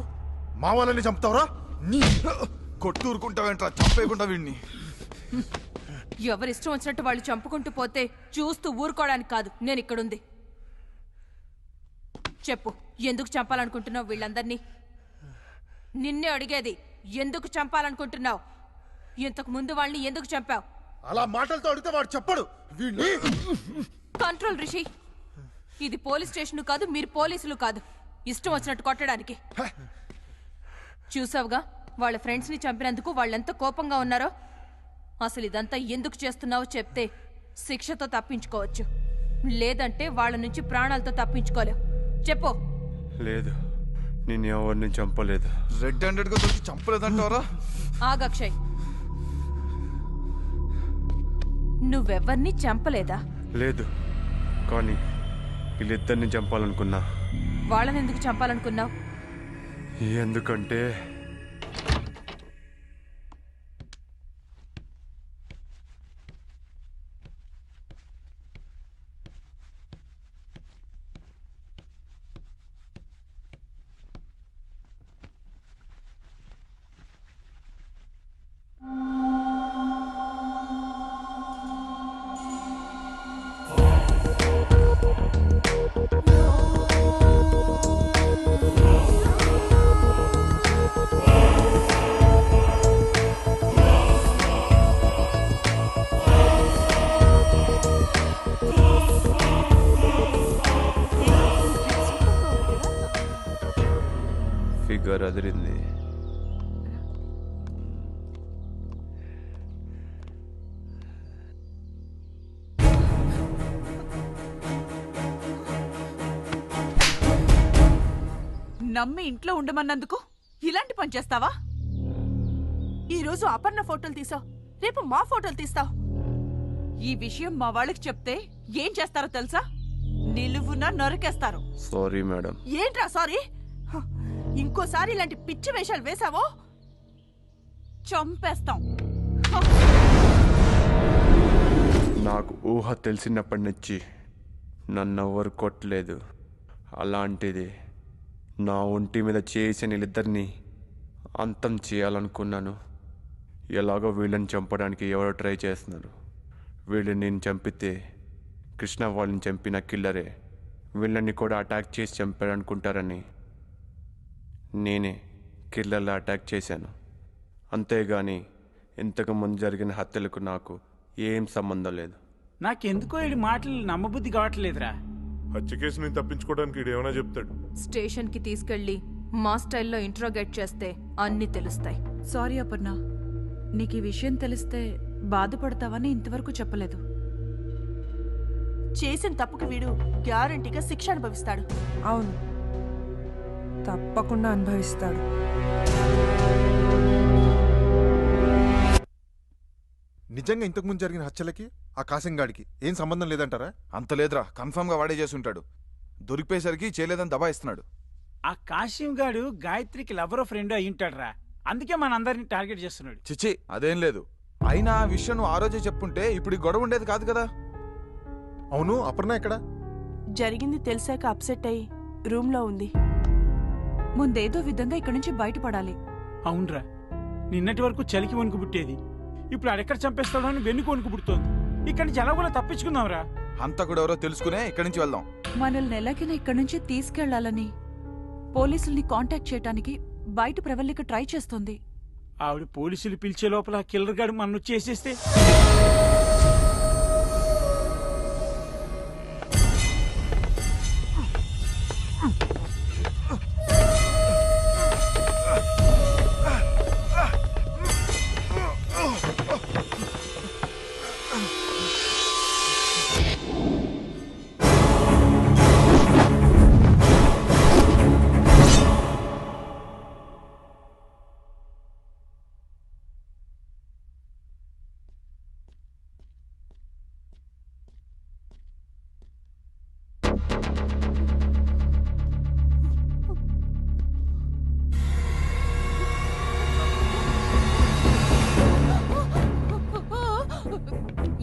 మా వాళ్ళని చంపుతావురా? కొట్టూరుకుంటావేంట్రా, చంపేయకుండా వీడిని. ఎవరిష్టం వచ్చినట్టు వాళ్ళు చంపుకుంటూ పోతే చూస్తూ ఊరుకోవడానికి కాదు నేను ఇక్కడుంది. చెప్పు, ఎందుకు చంపాలనుకుంటున్నావు వీళ్ళందరినీ? నిన్నే అడిగేది, ఎందుకు చంపాలనుకుంటున్నావు? ఇంతకు ముందు వాళ్ళని ఎందుకు చంపావు? అలా మాటలతో అడిగితే వాడు చెప్పడు. కంట్రోల్ రిషి, ఇది పోలీస్ స్టేషన్ కాదు, మీరు పోలీసులు కాదు ఇష్టం వచ్చినట్టు కొట్టడానికి. చూసావుగా వాళ్ళ ఫ్రెండ్స్ ని చంపినందుకు వాళ్ళెంత కోపంగా ఉన్నారో. అసలు ఇదంతా ఎందుకు చేస్తున్నావో చెప్తే శిక్షతో తప్పించుకోవచ్చు, లేదంటే వాళ్ళ నుంచి ప్రాణాలతో తప్పించుకోలేవు. చెప్పు. లేదు, నేను ఎవరిని చంపలేదు. రెడ్ హ్యాండెడ్ గా దొరికి చంపలేదంటారా? ఆగక్షయ్, నువ్వెవ్వరిని చంపలేదా? లేదు, కానీ వీళ్ళిద్దరిని చంపాలనుకున్నా. వాళ్ళని ఎందుకు చంపాలనుకున్నావు? ఎందుకంటే ఫిగర్ అదిరింది. నమ్మి ఇంట్లో ఉండమన్నందుకు ఇలాంటి పని చేస్తావా? ఈరోజు అపర్ణ ఫోటోలు తీసావు, రేపు మా ఫోటోలు తీస్తావు. ఈ విషయం మా వాళ్ళకి చెప్తే ఏం చేస్తారో తెలుసా? నిలువున నరికేస్తారు. Sorry madam. ఏంట్రా సారీ? ఇంకోసారి ఇలాంటి పిచ్చి వేషాలు వేసావో చంపేస్తాం. నాకు ఊహ తెలిసినప్పటి నుంచి నన్నెవ్వరు కొట్టలేదు. అలాంటిది నా ఒంటి మీద చేసిన వీళ్ళిద్దరినీ అంతం చేయాలనుకున్నాను. ఎలాగో వీళ్ళని చంపడానికి ఎవరో ట్రై చేస్తున్నారు. వీళ్ళని నేను చంపితే కృష్ణ వాళ్ళని చంపిన కిల్లరే వీళ్ళని కూడా అటాక్ చేసి చంపాడనుకుంటారని నేనే కిల్లర్లా అటాక్ చేశాను. అంతేగాని ఇంతకుముందు జరిగిన హత్యలకు నాకు ఏం సంబంధం లేదు. నాకెందుకో ఈ మాటలు నమ్మబుద్ధి కావట్లేదురా. హత్య కేసు నేను తప్పించుకోవడానికి ఏమైనా చెప్తాడు. స్టేషన్ కి తీసుకెళ్లి మా స్టైల్లో ఇంట్రోగేట్ చేస్తే అన్ని తెలుస్తాయి. సారీ అపర్ణ, నీకు ఈ విషయం తెలిస్తే బాధపడతావని ఇంతవరకు చెప్పలేదు. చేసిన తప్పుకి వీడు గ్యారంటీగా శిక్ష అనుభవిస్తాడు. అవును, తప్పకుండా అనుభవిస్తాడు. నిజంగా ఇంతకుముందు జరిగిన హత్యలకి ఆ కాసింగాడికి ఏం సంబంధం లేదంటారా? అంత లేదురా, కన్ఫర్మ్ గా వాడే చేసుంటాడు. దొరికిపోయేసరికి చేయలేదని దబాయిస్తున్నాడు. ఆ కాశీం గాడు గాయత్రికి లవరో ఫ్రెండ్ అయి ఉంటాడురా, అందుకే మనందరినీ టార్గెట్ చేస్తున్నాడు. చిచ్చి, అదేం లేదు. అయినా ఆ విషయం నువ్వు ఆ రోజే చెప్పుంటే ఇప్పుడు ఈ గొడవ ఉండేది కాదు కదా. అవును, అపర్ణ ఎక్కడ? జరిగింది తెలిసాక అప్సెట్ అయ్యి రూమ్ లో ఉంది. ముందేదో విధంగా ఇక్కడి నుంచి బయటపడాలి. అవునరా, నిన్నటి వరకు చలికి వణుకు పుట్టేది, ఇప్పుడు ఆడెక్కడ చంపేస్తాడో అని వెన్నుకు వణుకు పుడుతోంది. ఇక్కడి నుంచి ఎలాగోలా తప్పించుకుందాంరా. హంతకుడు ఎవరో తెలుసుకునే ఇక్కడి నుంచి వెళ్దాం. మనల్ని ఎలాగైనా ఇక్కడి నుంచి తీసుకెళ్లాలని పోలీసుల్ని కాంటాక్ట్ చేయడానికి బయట ప్రవల్లిక ట్రై చేస్తుంది. ఆవిడ పోలీసులు పిలిచే లోపల కిల్లర్ గాడు మన్ను చేసేస్తే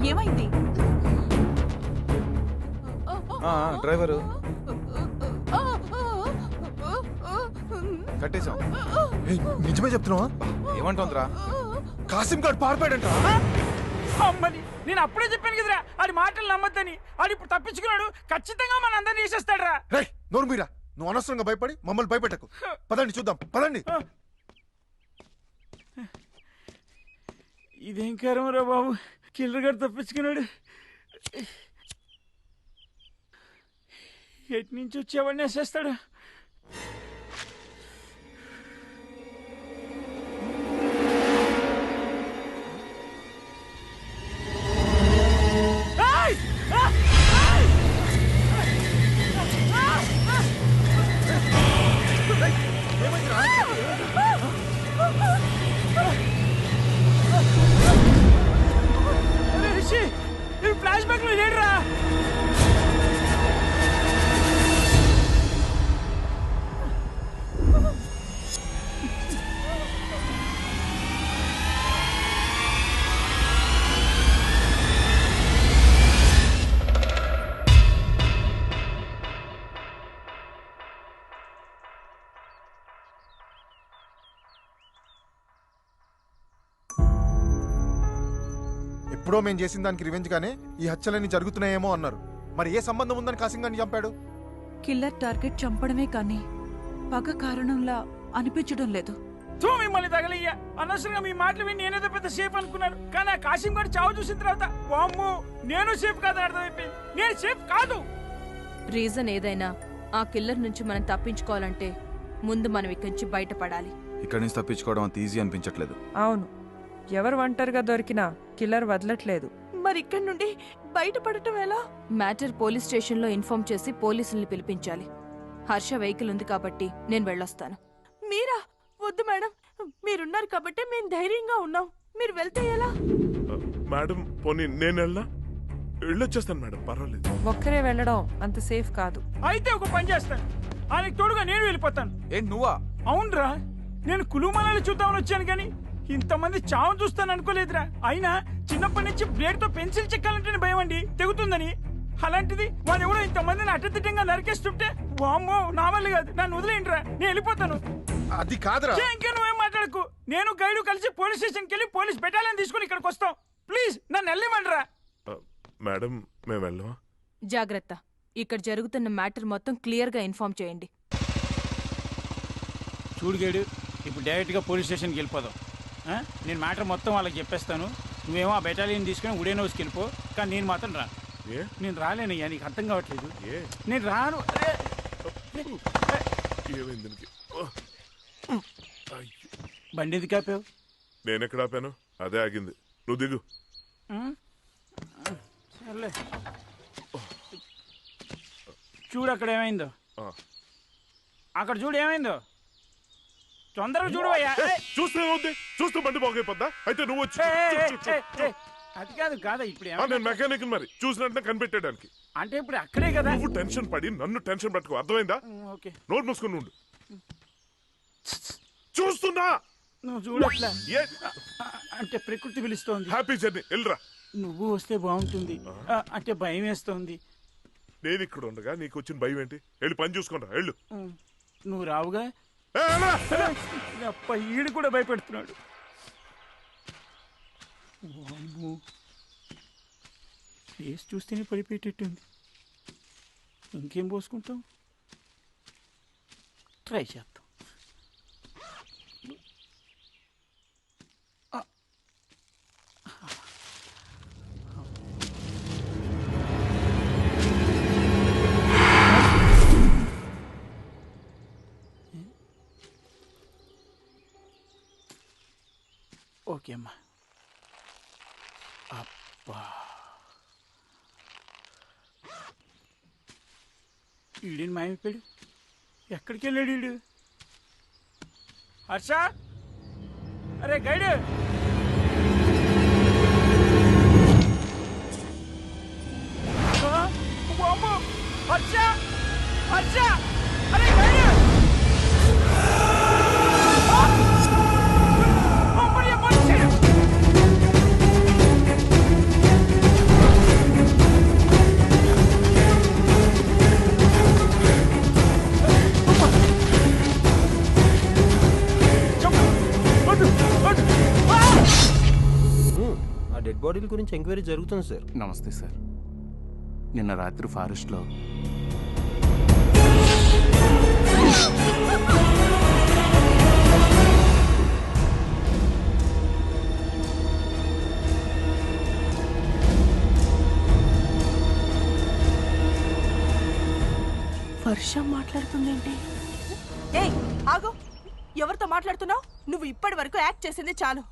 ఏమైంది? డ్రైవరు కట్టేశాం. నిజమే చెప్తున్నావా? ఏమంటుందిరా? కాసిం గారు పారిపోయాడంట. అమ్మని నేను అప్పుడే చెప్పాను కదరా ఆడి మాటలు నమ్మద్దని. ఆడు ఇప్పుడు తప్పించుకున్నాడు, ఖచ్చితంగా మన అందరిని చేసేస్తాడు రా. రేయ్ నోరు మీరా, నువ్వు అనవసరంగా భయపడి మమ్మల్ని భయపెట్టకు. పదండి చూద్దాం, పదండి. ఇదేం కారమరా బాబు, కిల్లర్ గారు తప్పించుకున్నాడు. ఎటు నుంచి వచ్చేవాడిని వేసేస్తాడు. ఫ్లాష్ బ్యాక్ లో లేడురా. ఎప్పుడో మేము చేసిన దానికి రివెంజ్ గానే ఈ హత్యలన్నీ జరుగుతున్నాయేమో అన్నారు. మరి ఏ సంబంధం ఉందని కాసిం గారిని చంపాడు? కిల్లర్ టార్గెట్ చంపడమే కానీ పగ కారణంలా అనిపించడం లేదు. మిమ్మల్ని తగలయ్యా, అనవసరంగా మీ మాటలు విని నేనేదో పెద్ద సేఫ్ అనుకున్నాను. కానీ ఆ కాసిం గారు చావు చూసిన తర్వాత వామ్మో నేను సేఫ్ కాదని అర్థమైపోయింది. నేను సేఫ్ కాదు. రీజన్ ఏదైనా ఆ కిల్లర్ నుంచి మనం తప్పించుకోవాలంటే ముందు మనం ఇక్కడి నుంచి బయటపడాలి. ఇక్కడి నుంచి తప్పించుకోవడం అంత ఈజీ అనిపించట్లేదు. అవును, ఎవరు ఒంటరిగా దొరికినా కిల్లర్ వదలట్లేదు. మరి ఇక్కడి నుండి బయటపడటం ఎలా? మ్యాటర్ పోలీస్ స్టేషన్లో ఇన్ఫార్మ్ చేసి పోలీసుల్ని పిలిపించాలి. హర్ష వెహికల్ ఉంది కాబట్టి నేను వెళ్ళొస్తాను. మీరా? వద్దు మేడం, మీరున్నారు కాబట్టి మేము ధైర్యంగా ఉన్నాం. మీరు వెళ్తే ఎలా? మేడం పోనీ నేను వెళ్ళొచ్చేస్తాను మేడం, పర్వాలేదు. ఒక్కరే వెళ్ళడం అంత సేఫ్ కాదు. అయితే ఒక పని చేస్తాను, ఆయనకి తోడుగా నేను వెళ్ళిపోతాను. ఏంటి నువ్వా? అవునరా, నేను కులుమనాలు చూద్దామని వచ్చాను కానీ ఇంతమంది చావు చూస్తాను అనుకోలేదురా. అయినా చిన్నప్పటి నుంచి బ్లేడ్ తో పెన్సిల్ చెక్కాలంటేనే భయం అండి, తెగుతుందని. అలాంటిది వాడు ఎవడో ఇంతమందిని అడ్డదిడ్డంగా నరికేస్తుంటే వామ్మో నా వల్ల కాదు, నన్ను వదిలేయండిరా, నేను వెళ్ళిపోతాను. అది కాదురా. ఇంకా నువ్వేం మాట్లాడకు. నేను గైడు కలిసి పోలీస్ స్టేషన్కి వెళ్ళి పోలీస్ బెటాలియన్ తీసుకుని ఇక్కడికి వస్తాం. ప్లీజ్ నన్ను వెళ్ళమండిరా. మేడం మేము వెళ్ళమా? జాగ్రత్త, ఇక్కడ జరుగుతున్న మ్యాటర్ మొత్తం క్లియర్ గా ఇన్ఫార్మ్ చేయండి. చూడు గైడు, ఇప్పుడు డైరెక్ట్గా పోలీస్ స్టేషన్కి వెళ్ళిపోదాం. నేను మ్యాటర్ మొత్తం వాళ్ళకి చెప్పేస్తాను. నువ్వేమో ఆ బెటాలియన్ తీసుకుని ఉడేనోస్కి వెళ్ళిపో. కానీ నేను మాత్రం రా. నేను రాలేనయ్యా, నీకు అర్థం కావట్లేదు. నేను రాను. బండి ఎందుకు ఆపావు? నేను ఎక్కడ ఆపాను? అదే ఆగింది. నువ్వు దిగు. సర్లే, చూడు అక్కడ ఏమైందో. అక్కడ చూడు ఏమైందో, తొందరగా చూడు అయ్యా. చూస్తూ బండి బాగైపోద్దా? అయితే నువ్వు వచ్చి. అది కాదు కాదా ఇప్పుడు నేను మెకానిక్ మరి చూసినట్టు కనిపెట్టడానికి. అంటే ఇప్పుడు అక్కడే కదా. నువ్వు టెన్షన్ పడి నన్ను టెన్షన్ పట్టుకో, అర్థమైందా? ఓకే, నోరు మూసుకుని ఉండు. చూస్తున్నా నువ్వు చూడట్లా. అంటే ప్రకృతి పిలుస్తోంది. హ్యాపీ జర్నీ, వెళ్ళరా. నువ్వు వస్తే బాగుంటుంది, అంటే భయం వేస్తోంది. నేను ఇక్కడ ఉండగా నీకు వచ్చిన భయం ఏంటి? వెళ్ళి పని చూసుకుంటా, వెళ్ళు. నువ్వు రావుగా. అప్ప ఈడు కూడా భయపెడుతున్నాడు. ఫేస్ చూస్తేనే పడిపోయేటట్టుంది. ఇంకేం పోసుకుంటాం, ట్రై చేద్దాం. ఓకే అమ్మా. అబ్బా, ఈడేని మాయమైపోయాడు. ఎక్కడికి వెళ్ళాడు ఈడు? హర్ష, అరే గైడ్, హర్ష హర్ష, అరే గైడ్. డెడ్ బాడీల గురించి ఎంక్వైరీ జరుగుతుంది సార్. నమస్తే సార్. నిన్న రాత్రి ఫారెస్ట్లో వర్షం మాట్లాడుతుందేంటి? ఏయ్ ఆగు, ఎవరితో మాట్లాడుతున్నావు? నువ్వు ఇప్పటి వరకు యాక్ట్ చేసింది చాలు.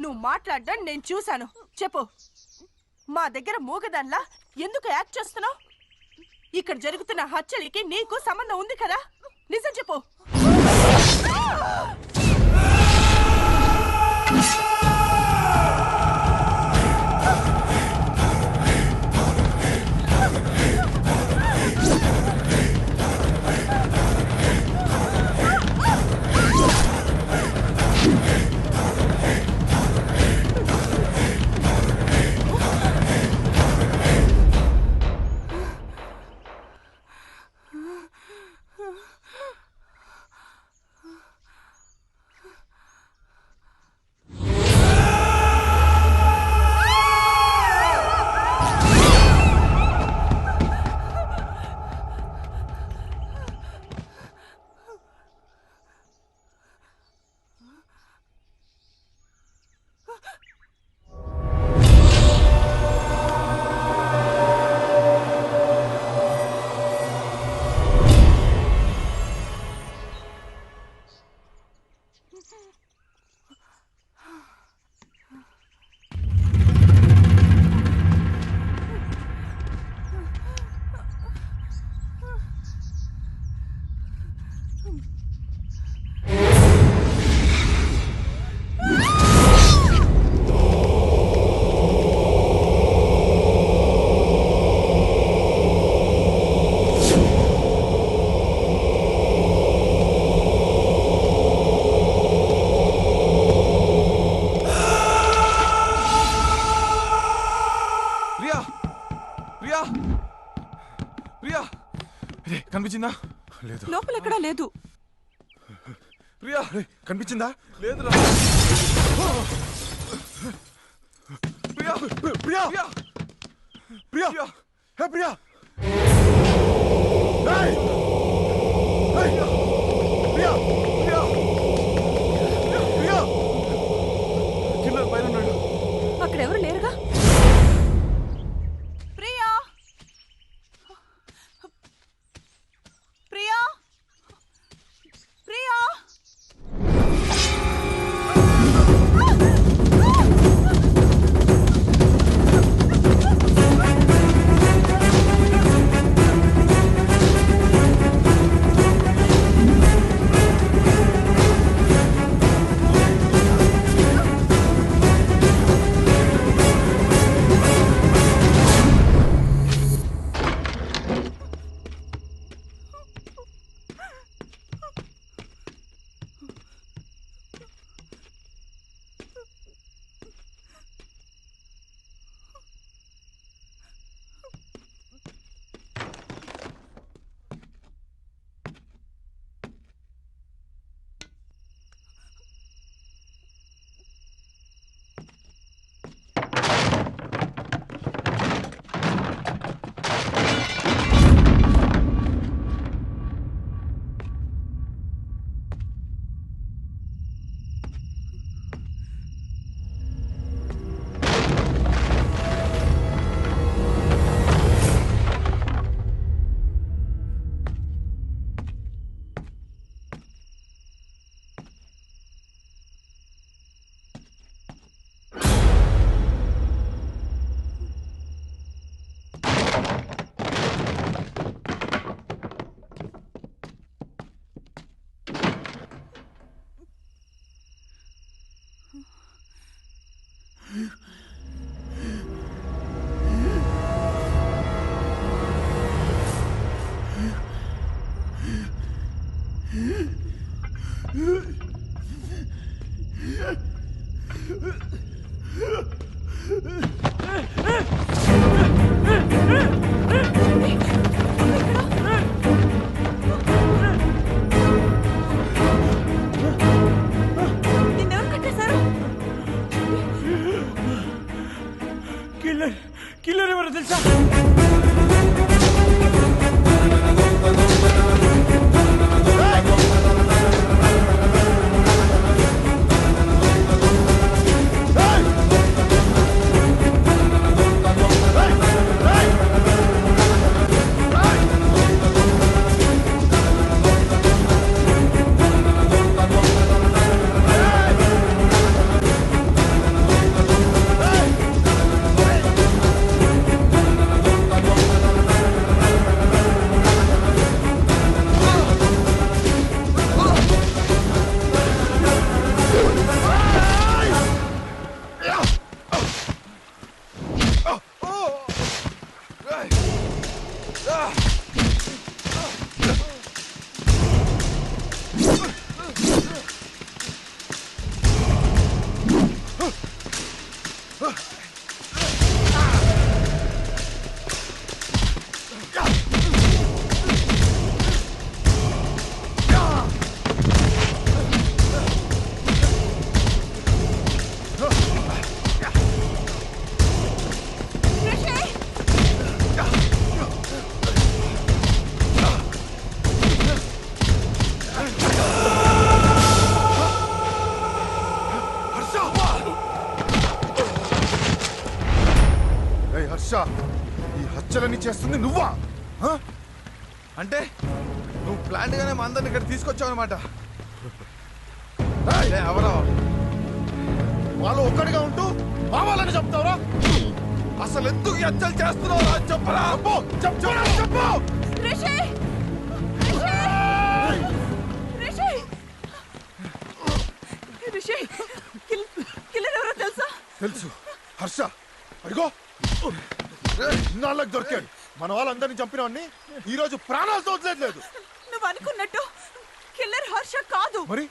నువ్వు మాట్లాడడం నేను చూశాను. చెప్పు, మా దగ్గర మూగదాన్లా ఎందుకు యాక్ట్ చేస్తున్నావు? ఇక్కడ జరుగుతున్న హత్యలకి నీకు సంబంధం ఉంది కదా? నిజం చెప్పు. కనిపించిందా? లేదు. లోపల ఎక్కడా లేదు. ప్రియా కనిపించిందా? లేదురా. ప్రియా ప్రియా ప్రియా హే ప్రియా, కిల్లర్ పైన ఉన్నాడు. అక్కడ ఎవరు లేరుగా? ప్రియా ప్రియా ప్రియా ఈ హత్యలన్నీ చేస్తుంది నువ్వా? అంటే నువ్వు ప్లాంట్ గానే మా అందరిని ఇక్కడ తీసుకొచ్చావు అనమాట. ఎవరో వాళ్ళు ఒక్కడిగా ఉంటూ మా వాళ్ళని చెప్తావురా? అసలు ఎందుకు ఈ హత్యలు చేస్తున్నావు చెప్పరా? చెప్పు. రిషి! రిషి! కిల్లర్ ఎవరో తెలుసా? తెలుసు, హర్ష. అడిగో నాళ్ళకి దొరికాడు. మన వాళ్ళందరినీ చంపినవాడిని ఈ రోజు ప్రాణాలతో వదిలేదు. నువ్వు అనుకున్నట్టు కిల్లర్ హర్ష కాదు. మరి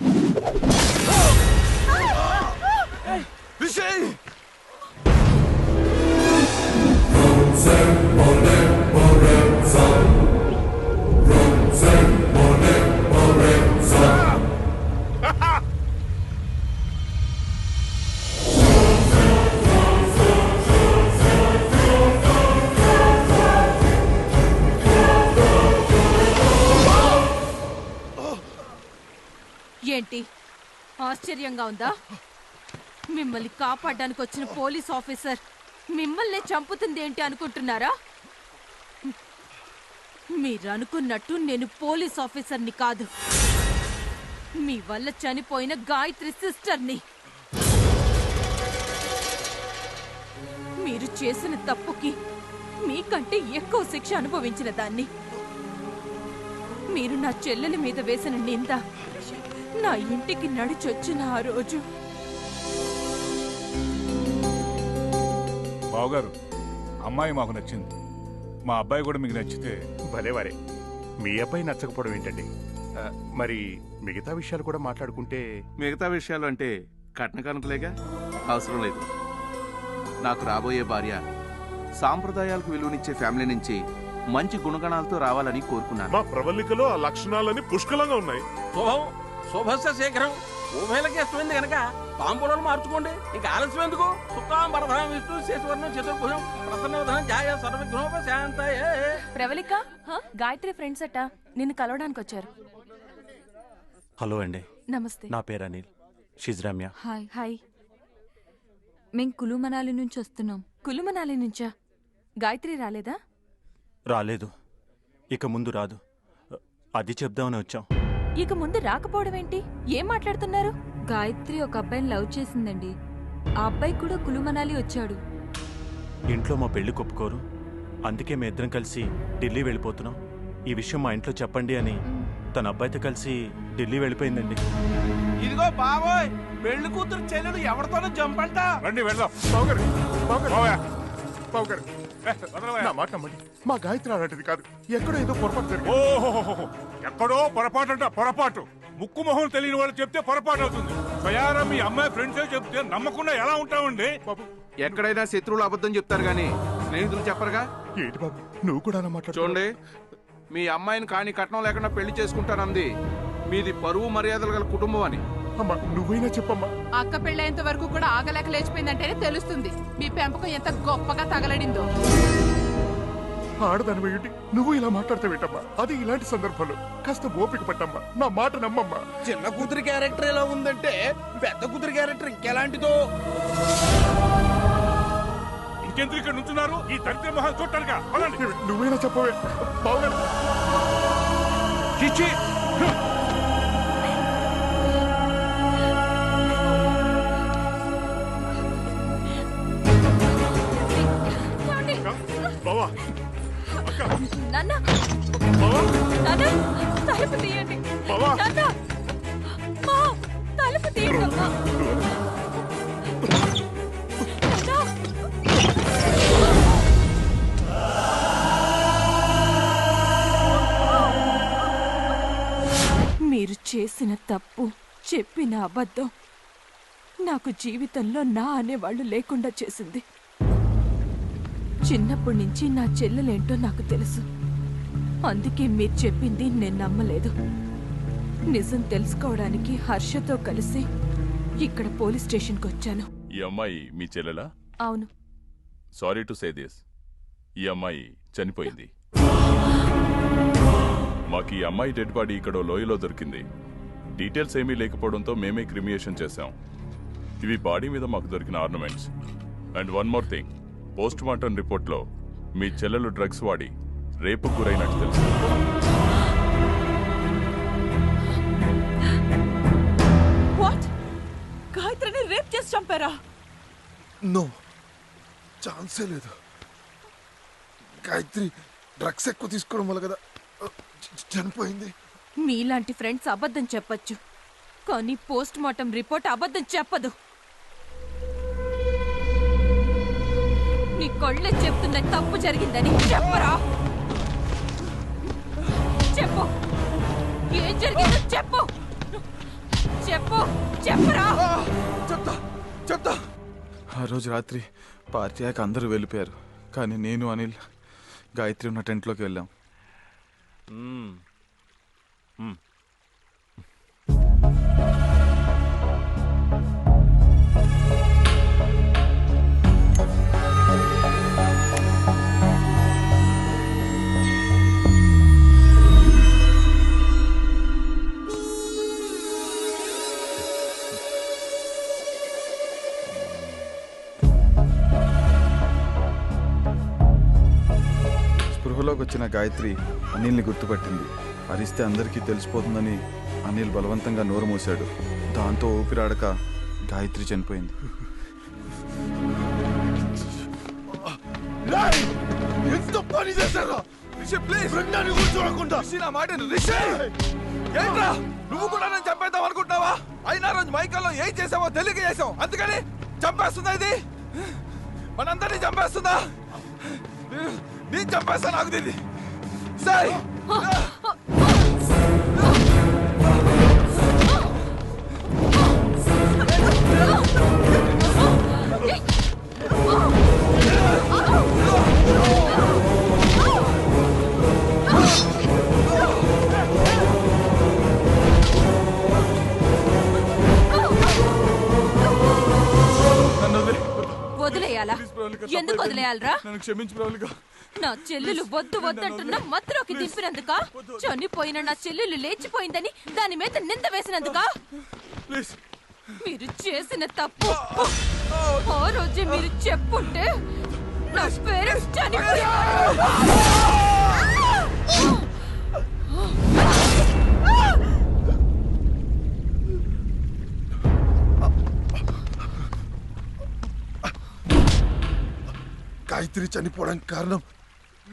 ఏంటి ఆశ్చర్యంగా ఉందా? మిమ్మల్ని కాపాడడానికి వచ్చిన పోలీస్ ఆఫీసర్ మిమ్మల్ని చంపుతుంది ఏంటి అనుకుంటున్నారా? మీరనుకున్నట్టు నేను పోలీస్ ఆఫీసర్ని కాదు, మీ వల్ల చనిపోయిన గాయత్రి సిస్టర్ని. మీరు చేసిన తప్పుకి మీకంటే ఎక్కువ శిక్ష అనుభవించిన దాన్ని. మీరు నా చెల్లెలి మీద వేసిన నింద నా ఇంటికి నడిచొచ్చిన ఆ రోజు. బావగారు, అమ్మాయి మాకు నచ్చింది. మా అబ్బాయి కూడా మీకు నచ్చితే భలేవారే. మీ అబ్బాయి నచ్చకపోవడం ఏంటండి? మరి మిగతా విషయాలు కూడా మాట్లాడుకుంటే. మిగతా విషయాలు అంటే కట్న కనుకలేగా, అవసరం లేదు. నాకు రాబోయే భార్య సాంప్రదాయాలకు విలువనిచ్చే ఫ్యామిలీ నుంచి మంచి గుణగణాలతో రావాలని కోరుకున్నాను. మా ప్రవళికలో ఆ లక్షణాలన్నీ పుష్కలంగా ఉన్నాయి. శుభస్య శీఘ్రం. ఉభయలకి ఇష్టమైంది కనుక తాంబూలాలు మార్చుకోండి. ఇంకా ఆలస్యం ఎందుకు? సుఖాం వరదం విష్ణు శేషవర్ణం చతుర్భుజం ప్రసన్నవదనం ధ్యాయ సర్వవిఘ్నోపశాంతయే. ప్రవళిక, గాయత్రి ఫ్రెండ్స్ అట నిన్ను కలవడానికి వచ్చారు. హలో అండి. నమస్తే. నా పేరు Anil. She's Ramya. Hi. Hi. మేం కులు మనాలి నుంచి వస్తున్నాం. కులు మనాలి నుంచా? గాయత్రి రాలేదా? రాలేదు, ఇక ముందు రాదు. అది చెప్దామని వచ్చాం. ఇక ముందు రాకపోవడం ఏంటి? ఏం మాట్లాడుతున్నారు? గాయత్రి ఒక అబ్బాయిని లవ్ చేసిందండి. ఆ అబ్బాయి కూడా కులు మనాలి వచ్చాడు. ఇంట్లో మా పెళ్లి ఒప్పుకోరు, అందుకే మేము ఇద్దరం కలిసి ఢిల్లీ వెళ్ళిపోతున్నాం. ఈ విషయం మా ఇంట్లో చెప్పండి అని తన అబ్బాయితో కలిసి ఢిల్లీ వెళ్ళిపోయిందండి. ఇదిగో బాబోయ్, పెళ్లి కూతురు చెల్లెలు ఎవరితోనో జంపంట. రండి వెళ్దాం. నా మాట నమ్మండి, మా గాయత్రి అలాంటిది కాదు. ఎక్కడో ఏదో పొరపాటు జరిగింది. ఓహో, ఎక్కడో పొరపాటు అంట. పొరపాటు ముక్కు మొహం తెలియని వాళ్ళు చెప్తే పొరపాటు అవుతుంది. స్వయారా మీ అమ్మాయి ఫ్రెండ్సే చెప్తే నమ్మకుండా ఎలా ఉంటామండి? ఎక్కడైనా శత్రువులు అబద్ధం చెప్తారు గాని స్నేహితులు చెప్పరుగా. ఏంటి బాబు నువ్వు కూడా అలా మాట్లాడు? చూడండి, మీ అమ్మాయిని కాని కట్నం లేకుండా పెళ్లి చేసుకుంటానంది. మీది పరువు మర్యాదలు గల కుటుంబం అని. అమ్మా నువ్వైనా చెప్పమ్మా. అక్క పెళ్ళేంత వరకు కూడా ఆగలేక లేచిపోయిందంటేనే తెలుస్తుంది మీ పెంపకం ఎంత గొప్పగా తగలడిందో. ఆడదాని వేయండి నువ్వు ఇలా మాట్లాడతావేటమ్మా? అది ఇలాంటి సందర్భంలో కాస్త ఓపిక పట్టమ్మా, నా మాట నమ్మమ్మా. చిన్న కూతురి క్యారెక్టర్ ఎలా ఉందంటే పెద్ద కూతురి క్యారెక్టర్ ఇంకెలాంటిదో. ఇంకెందుకు ఇక్కడ నుంచున్నారు? ఈ దరిద్ర మొహం చూడటానికా? నువ్వైనా చెప్పవే బావగారు. చిచ్చి, బావా, నాన్న, నాన్న, తలుపు తీయండి. నాన్న, తలుపు తీయండి. మీరు చేసిన తప్పు, చెప్పిన అబద్ధం నాకు జీవితంలో నా అనేవాళ్ళు లేకుండా చేసింది. చిన్నప్పటి నుంచి నా చెల్లెలేంటో నాకు తెలుసు. అందుకే మీరు చెప్పింది నేను నమ్మలేదు. నిజం తెలుసుకోవడానికి హర్షతో కలిసి ఇక్కడ పోలీస్ స్టేషన్కి వచ్చాను. ఈ అమ్మాయి మీ చెల్లెలా? అవును. సారీ టు సే దిస్, ఈ అమ్మాయి చనిపోయింది. మాకు ఈ అమ్మాయి డెడ్ బాడీ ఇక్కడ లోయలో దొరికింది. డీటెయిల్స్ ఏమీ లేకపోవడంతో మేమే క్రిమియేషన్ చేశాం. ఇవి బాడీ మీద మాకు దొరికిన ornaments. And one more thing, post mortem రిపోర్ట్లో మీ చెల్లెలు డ్రగ్స్ వాడి రేపు గురైనట్టు తెలుసు. వాట్? గాయత్రిని రేప్ చేసి చంపారా? నో, ఛాన్సే లేదు. గాయత్రి డ్రగ్స్ ఎక్కువ తీసుకోవడం వల్ల కదా చనిపోయింది. మీలాంటి ఫ్రెండ్స్ అబద్ధం చెప్పొచ్చు, కానీ పోస్ట్ మార్టం రిపోర్ట్ అబద్ధం చెప్పదు. నీ కళ్ళే చెప్తున్నాయి తప్పు జరిగిందని. చెప్పరా, చెప్పు, ఏం జరిగిందో చెప్పు, చెప్పు, చెప్పరా. చెప్తా. ఆ రోజు రాత్రి పార్టీ అయ్యాక అందరూ వెళ్ళిపోయారు, కానీ నేను అనిల్ గాయత్రి ఉన్న టెంట్లోకి వెళ్ళాం. స్పృహలోకి వచ్చిన గాయత్రి అనిల్ని గుర్తుపట్టింది. అరిస్తే అందరికీ తెలిసిపోతుందని అనిల్ బలవంతంగా నోరు మూశాడు. దాంతో ఊపిరాడక గాయత్రి చనిపోయింది. ఎంత పని చేశారా? నువ్వు కూడా నేను చంపేద్దాం అనుకుంటున్నావా? అయినా రోజు మైకల్లో ఏం చేసావో తెలియక చేసావు, అందుకని చంపేస్తుందా ఇది? మనందరినీ చంపేస్తుందా? నేను చంపేస్తా, నాకు తెలియదు. సై వదిలేయాలా? ఎందుకు వదిలేయాలరా? నన్ను క్షమించు ప్రవళిక. నా చెల్లెలు వద్దు వద్దంటున్నా మత్తులోకి దింపినందుక? చనిపోయిన నా చెల్లెలు లేచిపోయిందని దాని మీద నింద వేసినందుక? మీరు చేసిన తప్పు ఆ రోజే మీరు చెప్పుంటే నా పేరెంట్స్ చనిపోయారు. గాయత్రి చనిపోవడానికి కారణం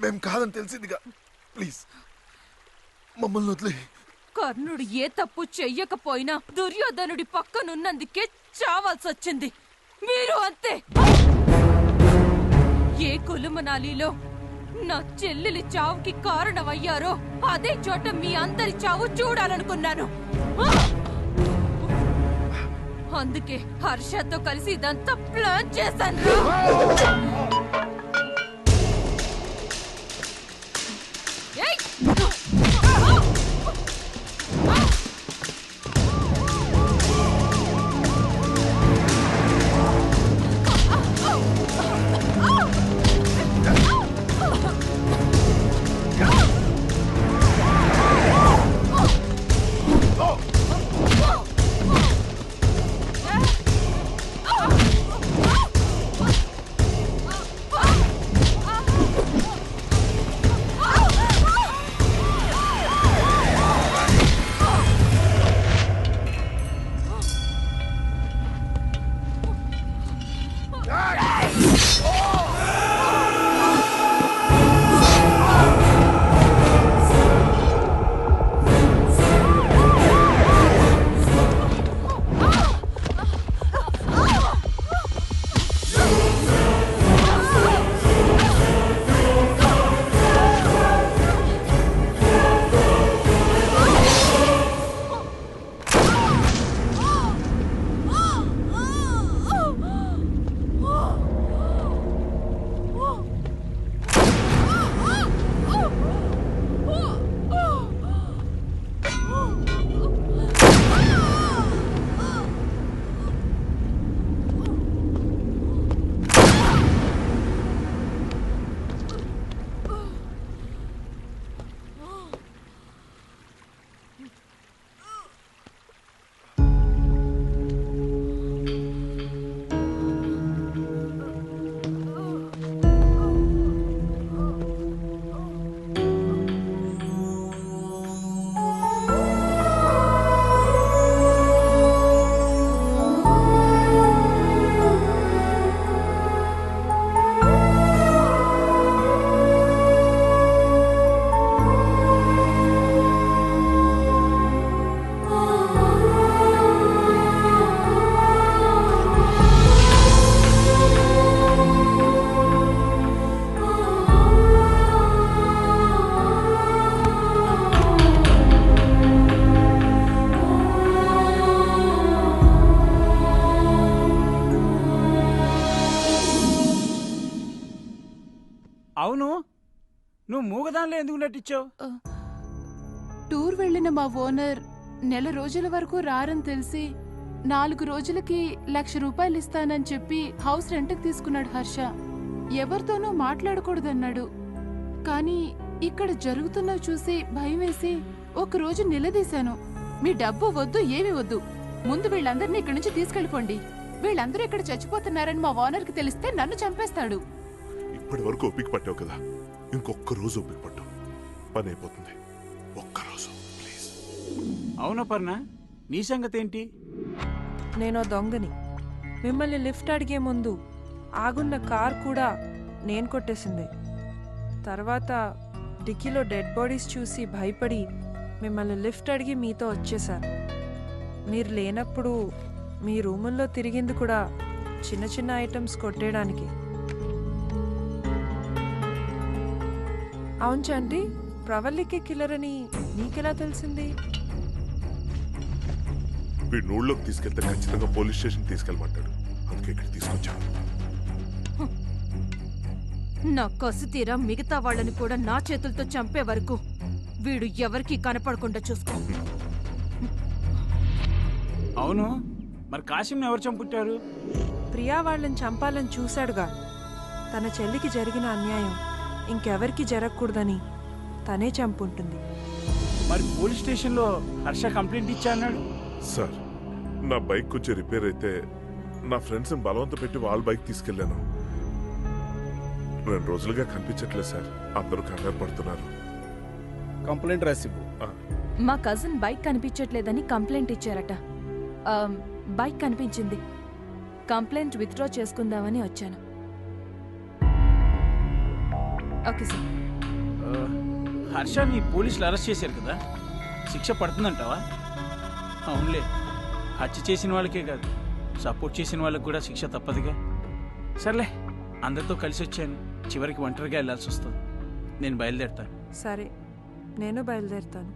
మేం కాదని తెలిసిందిగా. ప్లీజ్ మమ్మల్ని వదిలే. కర్ణుడు ఏ తప్పు చెయ్యకపోయినా దుర్యోధనుడి పక్కనున్నందుకే చావాల్సి వచ్చింది. మీరు అంతే. ఏ కులుమనాలిలో నా చెల్లెలి చావుకి కారణమయ్యారో అదే చోట మీ అందరి చావు చూడాలనుకున్నాను. అందుకే హర్షతో కలిసి ఇదంతా ప్లాన్ చేశాను. నువ్వు మూగదానిలో ఎందుకు నటించావు? టూర్ వెళ్ళిన మా ఓనర్ నెల రోజుల వరకు రారని తెలిసి 4 రోజులకి ₹1,00,000 ఇస్తానని చెప్పి హౌస్ రెంట్కి తీసుకున్నాడు హర్ష. ఎవరితోనూ మాట్లాడకూడదన్నాడు. కానీ ఇక్కడ జరుగుతున్నవి చూసి భయం వేసి ఒకరోజు నిలదీశాను. మీ డబ్బు వద్దు, ఏమీ వద్దు, ముందు వీళ్ళందరినీ ఇక్కడి నుంచి తీసుకెళ్ళిపోండి. వీళ్ళందరూ ఇక్కడ చచ్చిపోతున్నారని మా ఓనర్కి తెలిస్తే నన్ను చంపేస్తాడు. ఇప్పటి వరకు ఓపిక పట్టావు కదా, ఇంకొక్క రోజు ఓపిక పట్టు, పని అయిపోతుంది. ఒక్కరోజు ప్లీజ్. అవునా పర్ణ, నీ సంగతి ఏంటి? నేను దొంగని. మిమ్మల్ని లిఫ్ట్ అడిగే ముందు ఆగున్న కార్ కూడా నేను కొట్టేసింది. తర్వాత డిక్కీలో డెడ్ బాడీస్ చూసి భయపడి మిమ్మల్ని లిఫ్ట్ అడిగి మీతో వచ్చేసాను. మీరు లేనప్పుడు మీ రూముల్లో తిరిగింది కూడా చిన్న చిన్న ఐటమ్స్ కొట్టేయడానికి. అవును చంటి, ప్రవల్లికే కిల్లర్ అని నీకెలా తెలిసింది? వీడు నూళ్ళలోకి తీసుకెళ్తే ఖచ్చితంగా పోలీస్ స్టేషన్ తీసుకెళ్ళమంటాడు, అందుకే ఇక్కడ తీసుకొచ్చాను. నా కసి తీరా మిగతా వాళ్ళని కూడా నా చేతులతో చంపే వరకు వీడు ఎవరికీ కనపడకుండా చూసుకో. అవును, మరి కాశీంని ఎవరు చంపుట్టారు? ప్రియా వాళ్ళని చంపాలని చూశాడుగా. తన చెల్లికి జరిగిన అన్యాయం ఇంకెవరికి జరగకూడదని తనే చంపుంటుంది. మరి పోలీస్ స్టేషన్లో హర్ష కంప్లైంట్ ఇచ్చా అన్నాడు. సార్, నా బైక్ కొంచెం రిపేర్ అయితే నా ఫ్రెండ్స్ని బలవంత పెట్టి వాళ్ళ బైక్ తీసుకెళ్లాను. 2 రోజులుగా కనిపించట్లేదు సార్, అందరూ కంగారు పడుతున్నారు. కంప్లైంట్ రాసివ్వు. మా కజిన్ బైక్ కనిపించట్లేదని కంప్లైంట్ ఇచ్చారట. బైక్ కనిపించింది. కంప్లైంట్ విత్డ్రా చేసుకుందామని వచ్చాను. Okay sir. హర్షని పోలీసులు అరెస్ట్ చేశారు కదా, శిక్ష పడుతుందంటావా? అవునులే, హత్య చేసిన వాళ్ళకే కాదు, సపోర్ట్ చేసిన వాళ్ళకి కూడా శిక్ష తప్పదుగా. సర్లే, అందరితో కలిసి వచ్చాను, చివరికి ఒంటరిగా వెళ్ళాల్సి వస్తుంది. నేను బయలుదేరుతాను. సరే, నేను బయలుదేరుతాను.